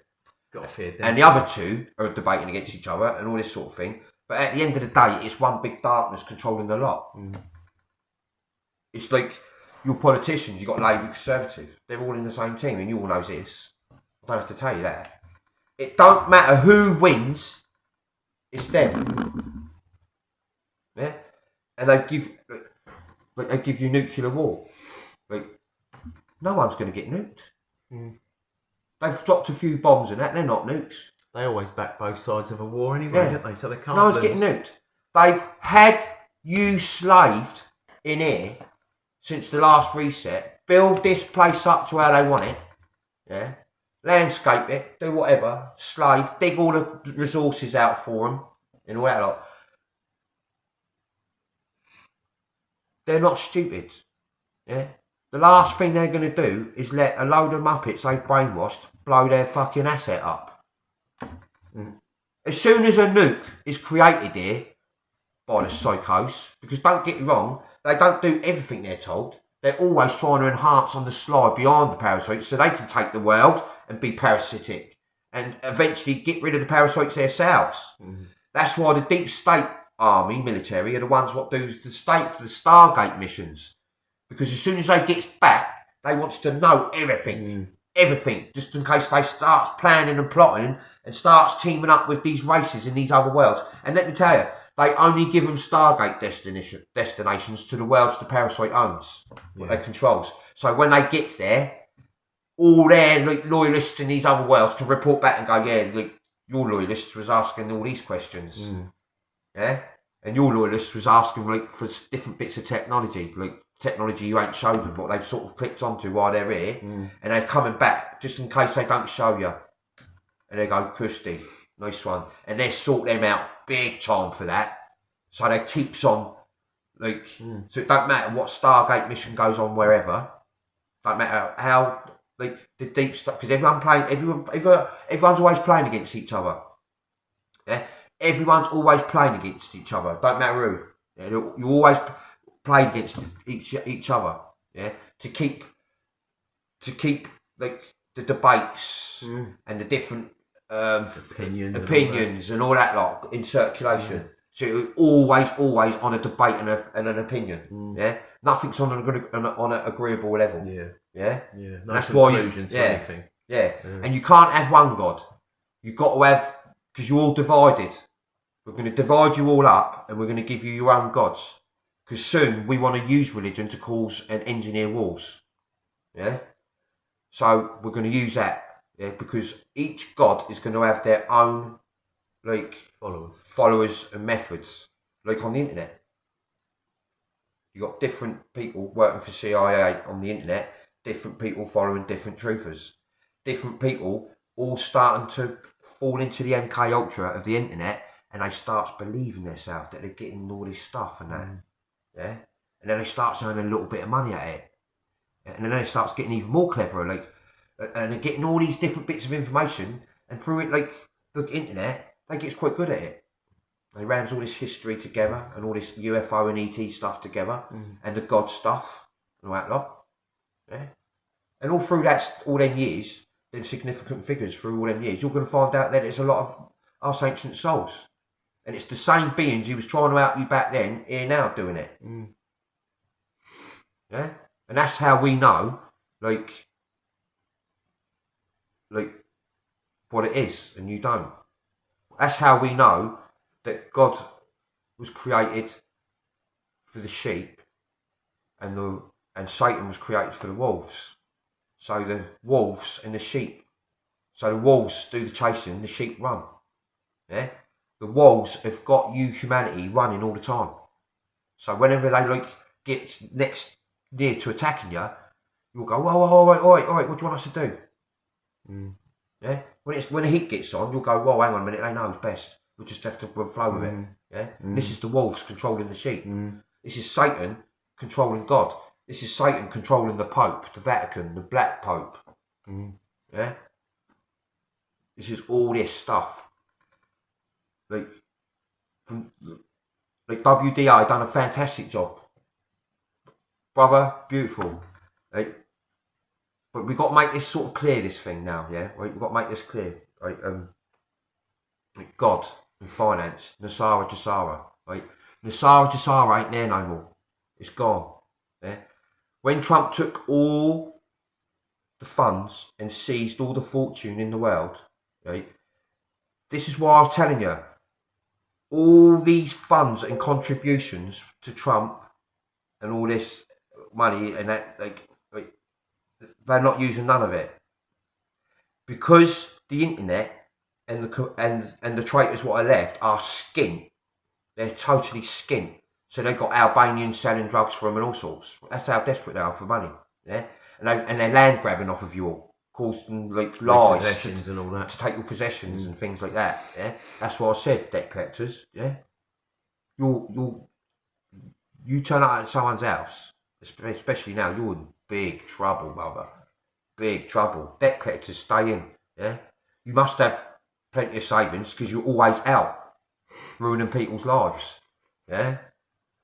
Got to fear them. And the other two are debating against each other and all this sort of thing. But at the end of the day, it's one big darkness controlling the lot. It's like your politicians, you've got Labour, Conservative. They're all in the same team, and you all know this. I don't have to tell you that. It don't matter who wins, it's them. Yeah? And they give you nuclear war. Like, no one's going to get nuked. They've dropped a few bombs and that, they're not nukes. They always back both sides of a war anyway, don't they? So they can't No one's getting nuked. They've had you slaved in here since the last reset. Build this place up to how they want it. Yeah. Landscape it, do whatever. Slave, dig all the resources out for them and all that lot. They're not stupid. Yeah. The last thing they're going to do is let a load of muppets they've brainwashed blow their fucking asset up. As soon as a nuke is created here by the psychos, because don't get me wrong, they don't do everything they're told. They're always trying to enhance on the slide behind the parasites so they can take the world and be parasitic and eventually get rid of the parasites themselves. That's why the deep state army, military, are the ones what do the Stargate missions. Because as soon as they get back, they wants to know everything. Everything. Just in case they starts planning and plotting and starts teaming up with these races in these other worlds. And let me tell you, they only give them Stargate destinations to the worlds the parasite owns, what they controls. So when they gets there, all their loyalists in these other worlds can report back and go, yeah, look, your loyalist was asking all these questions. Yeah? And your loyalist was asking for different bits of technology, technology you ain't showed them, but they've sort of clicked onto while they're here, and they're coming back just in case they don't show you. And they go, Kirsty, nice one. And they sort them out big time for that. So they keeps on, so it don't matter what Stargate mission goes on wherever, don't matter how, the deep stuff, because everyone's always playing against each other. Yeah? Everyone's always playing against each other, don't matter who. Yeah? You always play against each other, yeah, to keep the debates and the different opinions and all that lot in circulation. So you're always on a debate and an opinion. Yeah, nothing's on an agreeable level. Yeah. No that's why anything. Yeah, and you can't have one God. You've got to have, because you're all divided. We're going to divide you all up, and we're going to give you your own gods. Because soon we want to use religion to cause and engineer wars. Yeah? So we're going to use that. Yeah? Because each god is going to have their own like followers and methods. Like on the internet. You've got different people working for CIA on the internet, different people following different truthers, different people all starting to fall into the MK Ultra of the internet, and they start believing themselves that they're getting all this stuff and that, yeah, and then they start earning a little bit of money at it, and then it starts getting even more clever, like, and they're getting all these different bits of information, and through it, like the internet, they get quite good at it. They rams all this history together and all this UFO and ET stuff together and the God stuff and all that lot. Yeah? And all through that, all them years, them significant figures through all them years, you're going to find out that there's a lot of us ancient souls. And it's the same beings who was trying to help you back then, here now doing it. Yeah? And that's how we know, like what it is and you don't. That's how we know that God was created for the sheep and Satan was created for the wolves. So the wolves and the sheep. So the wolves do the chasing, the sheep run. Yeah? The wolves have got you humanity running all the time. So whenever they like get next near to attacking you, you'll go, whoa, all right, what do you want us to do? Yeah? When the heat gets on, you'll go, whoa, hang on a minute, they know it's best. We'll just have to flow with it. Yeah? This is the wolves controlling the sheep. This is Satan controlling God. This is Satan controlling the Pope, the Vatican, the Black Pope. Yeah? This is all this stuff. Like WDI done a fantastic job. Brother, beautiful. Like, but we've got to make this sort of clear, this thing now, yeah? Right? We've got to make this clear. Right? Like God and finance, Nasara Jasara, right? Nasara Jasara ain't there no more. It's gone. Yeah? When Trump took all the funds and seized all the fortune in the world, right? This is why I was telling you, all these funds and contributions to Trump and all this money and that, like they're not using none of it. Because the internet and the traitors what are left are skint. They're totally skint. So they've got Albanians selling drugs for them and all sorts. That's how desperate they are for money. Yeah, and they're land grabbing off of you all, causing like lies possessions and all that to take your possessions and things like that. Yeah, that's what I said. Debt collectors. Yeah, you turn up at someone's house, especially now. You're in big trouble, brother. Big trouble. Debt collectors stay in. Yeah, you must have plenty of savings because you're always out ruining people's lives. Yeah.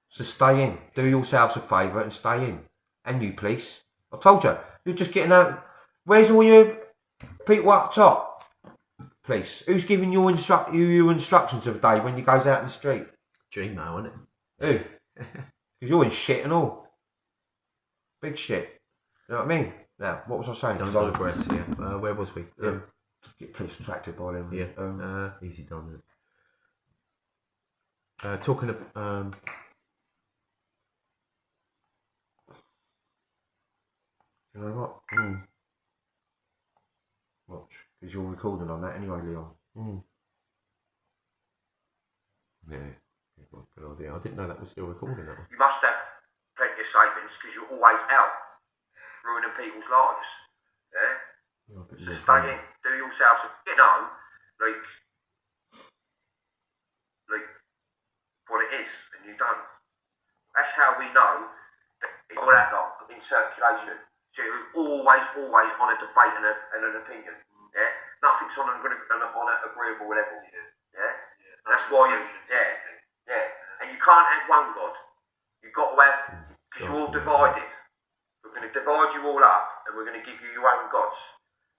So stay in. Do yourselves a favour and stay in. And you, police. I told you, you're just getting out. Where's all your people up top? Police. Who's giving you instructions of the day when you goes out in the street? Gmail, isn't it? Who? Because you're in shit and all. Big shit. You know what I mean? Now, what was I saying? Don't digress, yeah. Where was we? Yeah. Get police attracted by them. Yeah. Easy done, isn't it? Talking of... You know what? Watch, because you're recording on that anyway, Leon. Yeah, good idea. I didn't know that was still recording that one. You must have plenty of savings because you're always out ruining people's lives. Yeah? So stay in, do yourselves a, like what it is, and you don't. That's how we know that it's all that long in circulation. So you're always on a debate and an opinion. Yeah, nothing's on an agreeable level. Yeah, that's why you. Yeah, and you can't have one God. You've got to have, because you're all divided. We're going to divide you all up, and we're going to give you your own gods.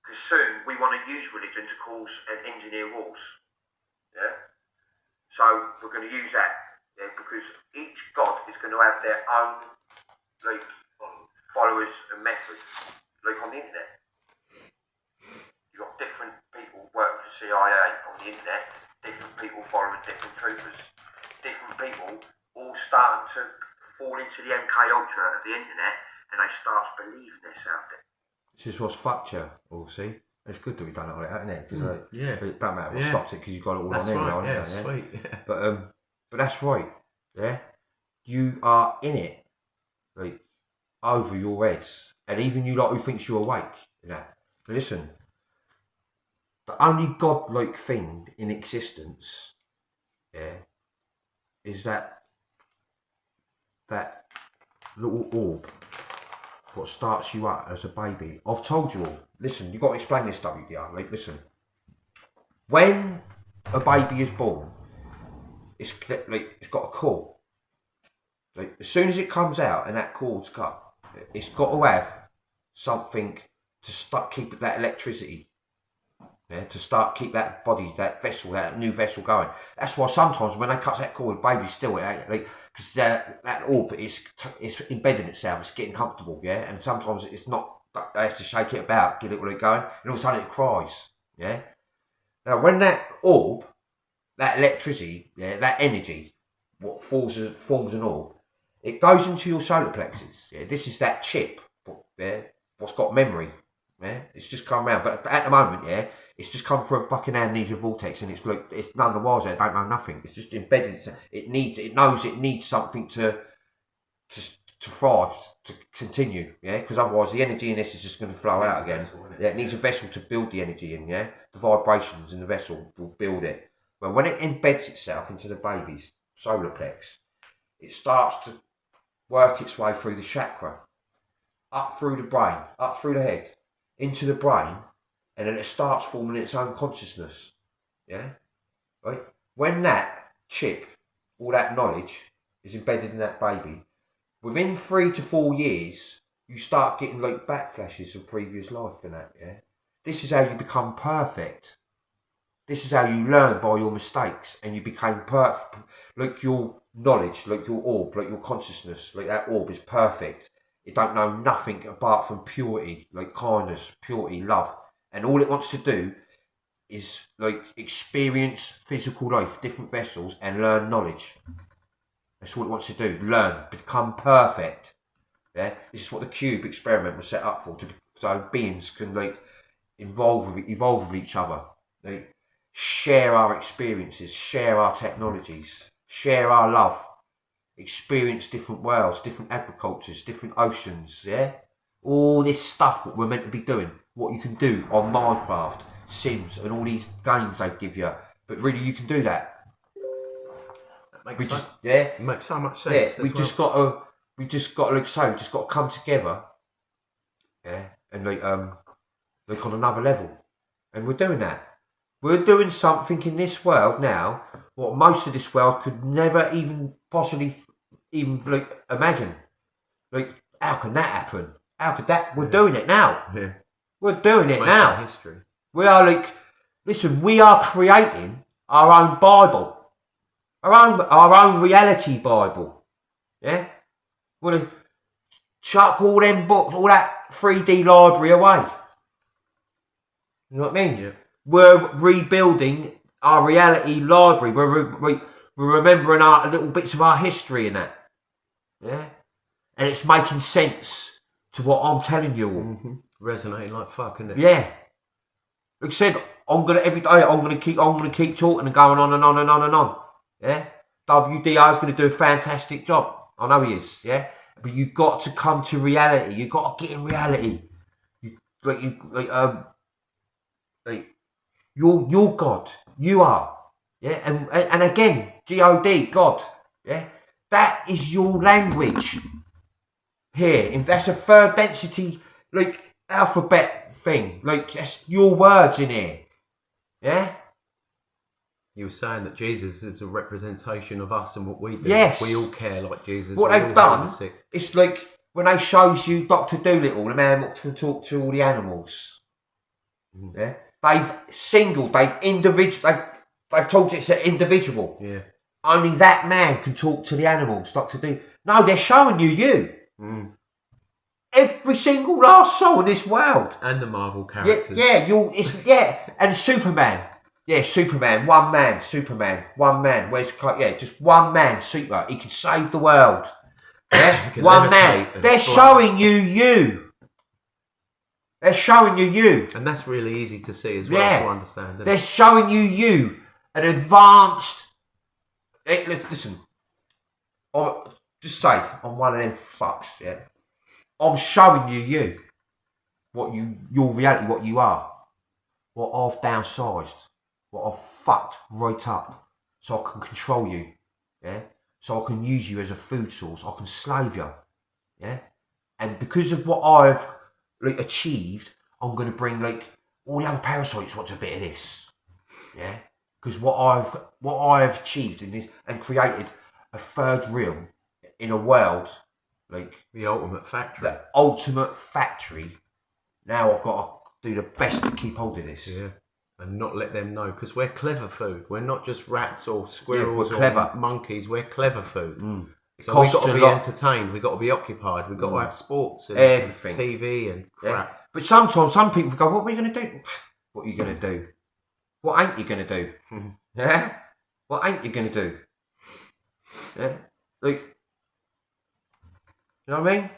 Because soon we want to use religion to cause and engineer wars. Yeah, so we're going to use that. Yeah, because each god is going to have their own like followers and methods, like on the internet. You've got different people working for CIA on the internet, different people following different truthers, different people all starting to fall into the MK Ultra of the internet and they start believing themselves. This is what's fucked you, all see. It's good that we've done it like that, isn't it? Because it don't matter what stopped it because you've got it all that's on right. anyway. Yeah, sweet. Yeah. But that's right. Yeah, you are in it, like over your heads, and even you lot who thinks you're awake. Yeah, listen. The only godlike thing in existence, is that little orb. What starts you up as a baby. I've told you all. Listen, you've got to explain this, WDR. Like, listen. When a baby is born, it's got a cord. Like, as soon as it comes out and that cord's cut, it's got to have something to keep that electricity. Yeah, to keep that body, that vessel, that new vessel going. That's why sometimes when they cut that cord, baby's still because that orb is embedding itself, it's getting comfortable, yeah. And sometimes it's not. They have to shake it about, get it going, and all of a sudden it cries, yeah. Now when that orb, that electricity, that energy, what forms an orb, it goes into your solar plexus. Yeah, this is that chip, what's got memory. Yeah, it's just come around, but at the moment, it's just come through a fucking amnesia vortex, and it's none of the wires there don't know nothing. It's just embedded. It knows it needs something to thrive, to continue. Yeah, because otherwise the energy in this is just going to flow out again. It needs a vessel to build the energy in. Yeah, the vibrations in the vessel will build it. But when it embeds itself into the baby's solar plex, it starts to work its way through the chakra, up through the brain, up through the head, into the brain, and then it starts forming its own consciousness. Yeah? Right? When that chip, all that knowledge, is embedded in that baby, within 3 to 4 years, you start getting like backflashes of previous life and that, yeah? This is how you become perfect. This is how you learn by your mistakes, and you became perfect. Like your knowledge, like your orb, like your consciousness, like that orb is perfect. It don't know nothing apart from purity, like kindness, purity, love. And all it wants to do is like experience physical life, different vessels, and learn knowledge. That's all it wants to do. Learn, become perfect. Yeah, this is what the Cube experiment was set up for. So beings can like evolve with each other. Like, share our experiences, share our technologies, share our love. Experience different worlds, different agricultures, different oceans, yeah? All this stuff that we're meant to be doing, what you can do on Minecraft, Sims, and all these games they give you. But really, you can do that. It makes so much sense. Yeah, we just got to, like say, we just got to come together, yeah, and like on another level. And we're doing that. We're doing something in this world now, what most of this world could never even possibly like imagine. Like, how can that happen? How could that? We're doing it now. Yeah. We're doing it now. History. We are like, listen, we are creating our own Bible, our own reality Bible. Yeah, we're gonna chuck all them books, all that 3D library away. You know what I mean? Yeah. We're rebuilding our reality library. We're remembering our little bits of our history in that. Yeah? And it's making sense to what I'm telling you all. Mm-hmm. Resonating like fuck, isn't it? Yeah. Like I said, every day I'm gonna keep talking and going on and on and on and on. Yeah? WDR is gonna do a fantastic job. I know he is, yeah? But you've got to come to reality. You've got to get in reality. You're God. You are. Yeah? And again, God, God. Yeah? That is your language. Here. If that's a third density, like, alphabet thing. Like, that's your words in here. Yeah? You were saying that Jesus is a representation of us and what we do. Yes. We all care like Jesus. What they've done, it's like when they shows you Dr. Dolittle, the man that can talk to all the animals. Yeah? They've told you it's an individual. Yeah. Only that man can talk to the animals, Dr. Dolittle. No, they're showing you. Mm. Every single last soul in this world. And the Marvel characters. And Superman. Yeah, Superman, one man, Superman, one man. Just one man, super. He can save the world. Yeah, can one levitate man. and They're fly. showing you. They're showing you. And that's really easy to see as well, Yeah. to understand. Isn't They're it? showing you an advanced. Listen, just say I'm one of them fucks. Yeah, I'm showing you what your reality, what you are, what I've downsized, what I've fucked right up, so I can control you. Yeah, so I can use you as a food source. I can slave you. Yeah, and because of what I've achieved, I'm going to bring all the other parasites want a bit of this. Yeah, because what I've achieved in this and created a third realm in a world The ultimate factory. the ultimate factory. Now I've got to do the best to keep hold of this. Yeah. And not let them know, because we're clever food. We're not just rats or squirrels we're or clever. monkeys. We're clever food. So Costs we've got to a be lot. entertained. We've got to be occupied. We've got to have sports and Everything. TV and crap. Yeah. But sometimes some people go, "What are we going to do?" What are you going to do? What ain't you going to do? Yeah. What ain't you going to do? Yeah. You know what I mean?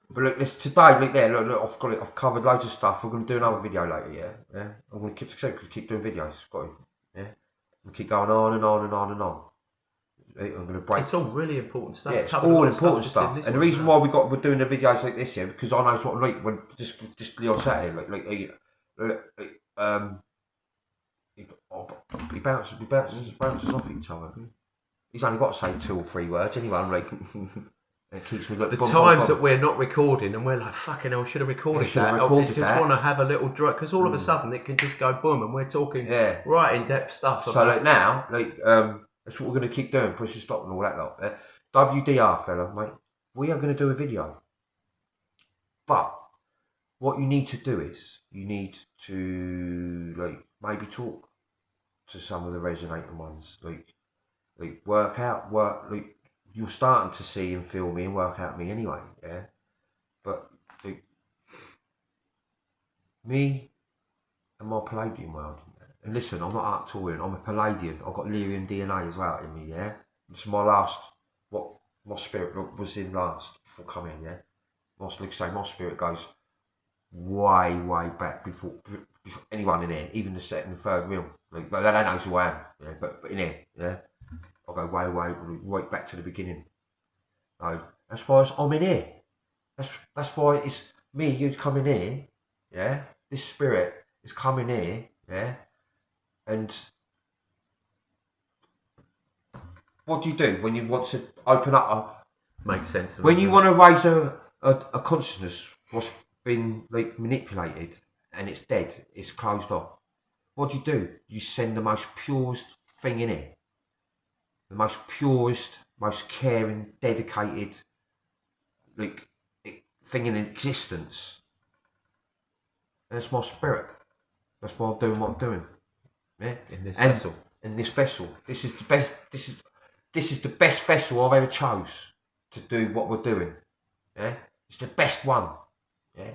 But look, this today, look, I've covered loads of stuff. We're going to do another video later, yeah. I'm going to keep doing videos, got to, yeah. We'll keep going on and on and on and on. I'm going to break. It's all really important stuff. Yeah, it's Covered a lot all of important just in stuff. this And the one, reason why we're doing the videos like this, yeah, because I know it's what like when just on Saturday, he bounces off each other. He's only got to say 2 or 3 words anyway. It keeps me the times that we're not recording and we're like, fucking hell, should have recorded that. I just want to have a little drop, because all of a sudden it can just go boom, and we're talking right in depth stuff. So now, that's what we're going to keep doing, push and stop and all that lot. WDR, fella, mate, we are going to do a video. But what you need to do is you need to maybe talk to some of the resonating ones, work out you're starting to see and feel me and work out me anyway, yeah. But me and my Palladian world, and listen, I'm not Arcturian, I'm a Palladian. I've got Lyrian DNA as well in me, yeah. It's my last, what my spirit was in last before coming, yeah. My spirit goes way back before anyone in here, even the second and third realm. They don't know who I am, yeah. But in here, yeah. I'll go way right back to the beginning. So that's why I'm in here. That's why it's me, you coming here, yeah. This spirit is coming here, yeah. And what do you do when you want to open up? Makes sense. When you want to raise a consciousness what's been manipulated and it's dead, it's closed off. What do? You send the most purest thing in it. The most purest, most caring, dedicated, thing in existence. And that's my spirit. That's why I'm doing what I'm doing. Yeah. In this vessel. In this vessel. This is the best. This is the best vessel I've ever chose to do what we're doing. Yeah. It's the best one. Yeah.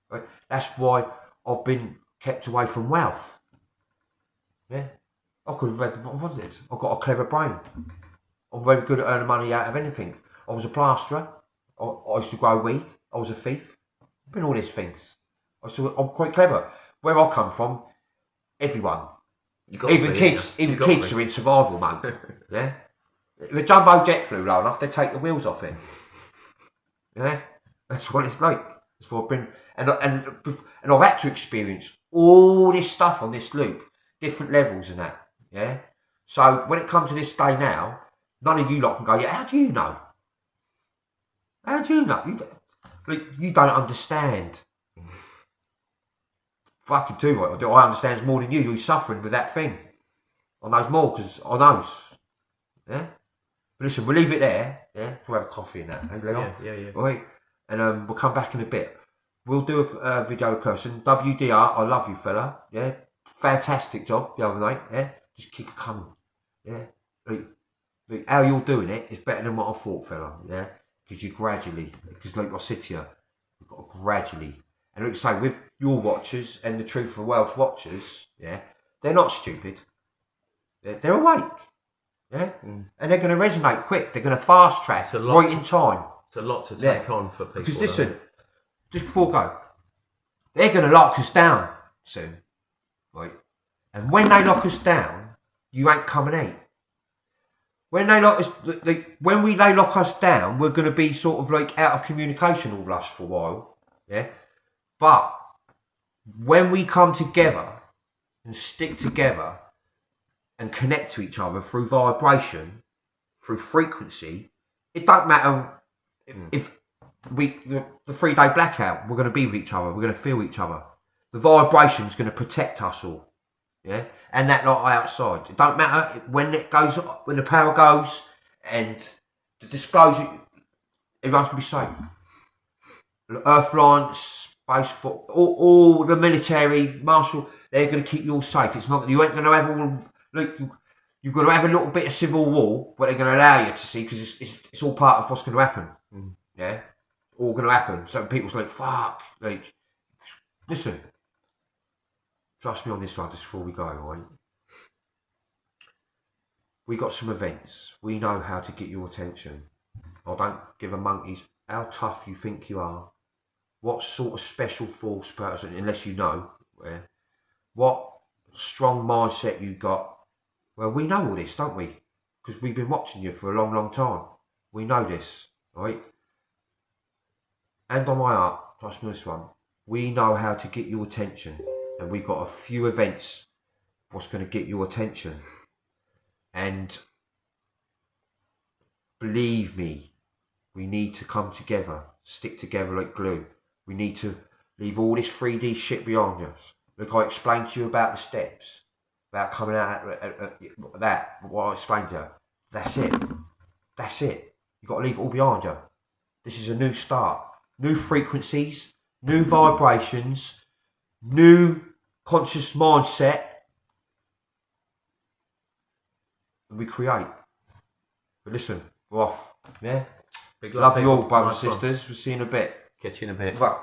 Right? That's why I've been kept away from wealth. Yeah. I could have read what I wanted. I've got a clever brain. I'm very good at earning money out of anything. I was a plasterer. I used to grow weed. I was a thief. I've been all these things. I'm quite clever. Where I come from, everyone, even kids are in survival mode. Yeah. If a jumbo jet flew low enough, they take the wheels off it. Yeah. That's what it's like. That's what I've been, and I've had to experience all this stuff on this loop, different levels and that. Yeah. So when it comes to this day now, none of you lot can go, yeah, how do you know? How do you know? You don't understand. Fucking do what I do. I understand more than you. You're suffering with that thing. I knows more because I knows. Yeah. But listen, we'll leave it there. Yeah. We'll have a coffee and that. Yeah. Right. And we'll come back in a bit. We'll do a video person. WDR, I love you, fella. Yeah. Fantastic job the other night. Yeah. Just keep it coming. Yeah. How you're doing it is better than what I thought, fella. Yeah. Because you gradually, because like I said to you, you've got to gradually. And like I say, with your watchers and the Truth of the World's watchers, yeah, they're not stupid. They're awake. Yeah, and they're going to resonate quick. They're going to fast track right in time. It's a lot to take on for people. Because listen, just before I go, they're going to lock us down soon, right? And when they lock us down, you ain't coming out. When they lock us, they lock us down, we're going to be sort of like out of communication all of us for a while, yeah. But when we come together and stick together and connect to each other through vibration, through frequency, it don't matter if the 3-day blackout, we're going to be with each other, we're going to feel each other. The vibration's going to protect us all, yeah. And that lot outside, it don't matter when the power goes, and the disclosure, everyone's going to be safe. Earthline, Space Force, all the military, martial, they're going to keep you all safe. It's not, you ain't going to have all, look, you've got to have a little bit of civil war, but they're going to allow you to see, because it's all part of what's going to happen. Yeah, all going to happen. So people's like, fuck, like, listen, trust me on this one just before we go, right? We got some events. We know how to get your attention. I don't give a monkey's how tough you think you are, what sort of special force person, unless you know, what strong mindset you got. Well, we know all this, don't we? Because we've been watching you for a long, long time. We know this, right? And on my heart, trust me on this one, we know how to get your attention, and we've got a few events what's going to get your attention. And believe me, we need to come together, stick together like glue. We need to leave all this 3D shit behind us. Look, I explained to you about the steps, about coming out that, what I explained to you. That's it. That's it. You've got to leave it all behind you. This is a new start. New frequencies, new vibrations, new conscious mindset. And we create. But listen, we're off. Yeah? Big Love you all, people. brothers Nice and sisters. We'll see you in a bit. Catch you in a bit. Bye.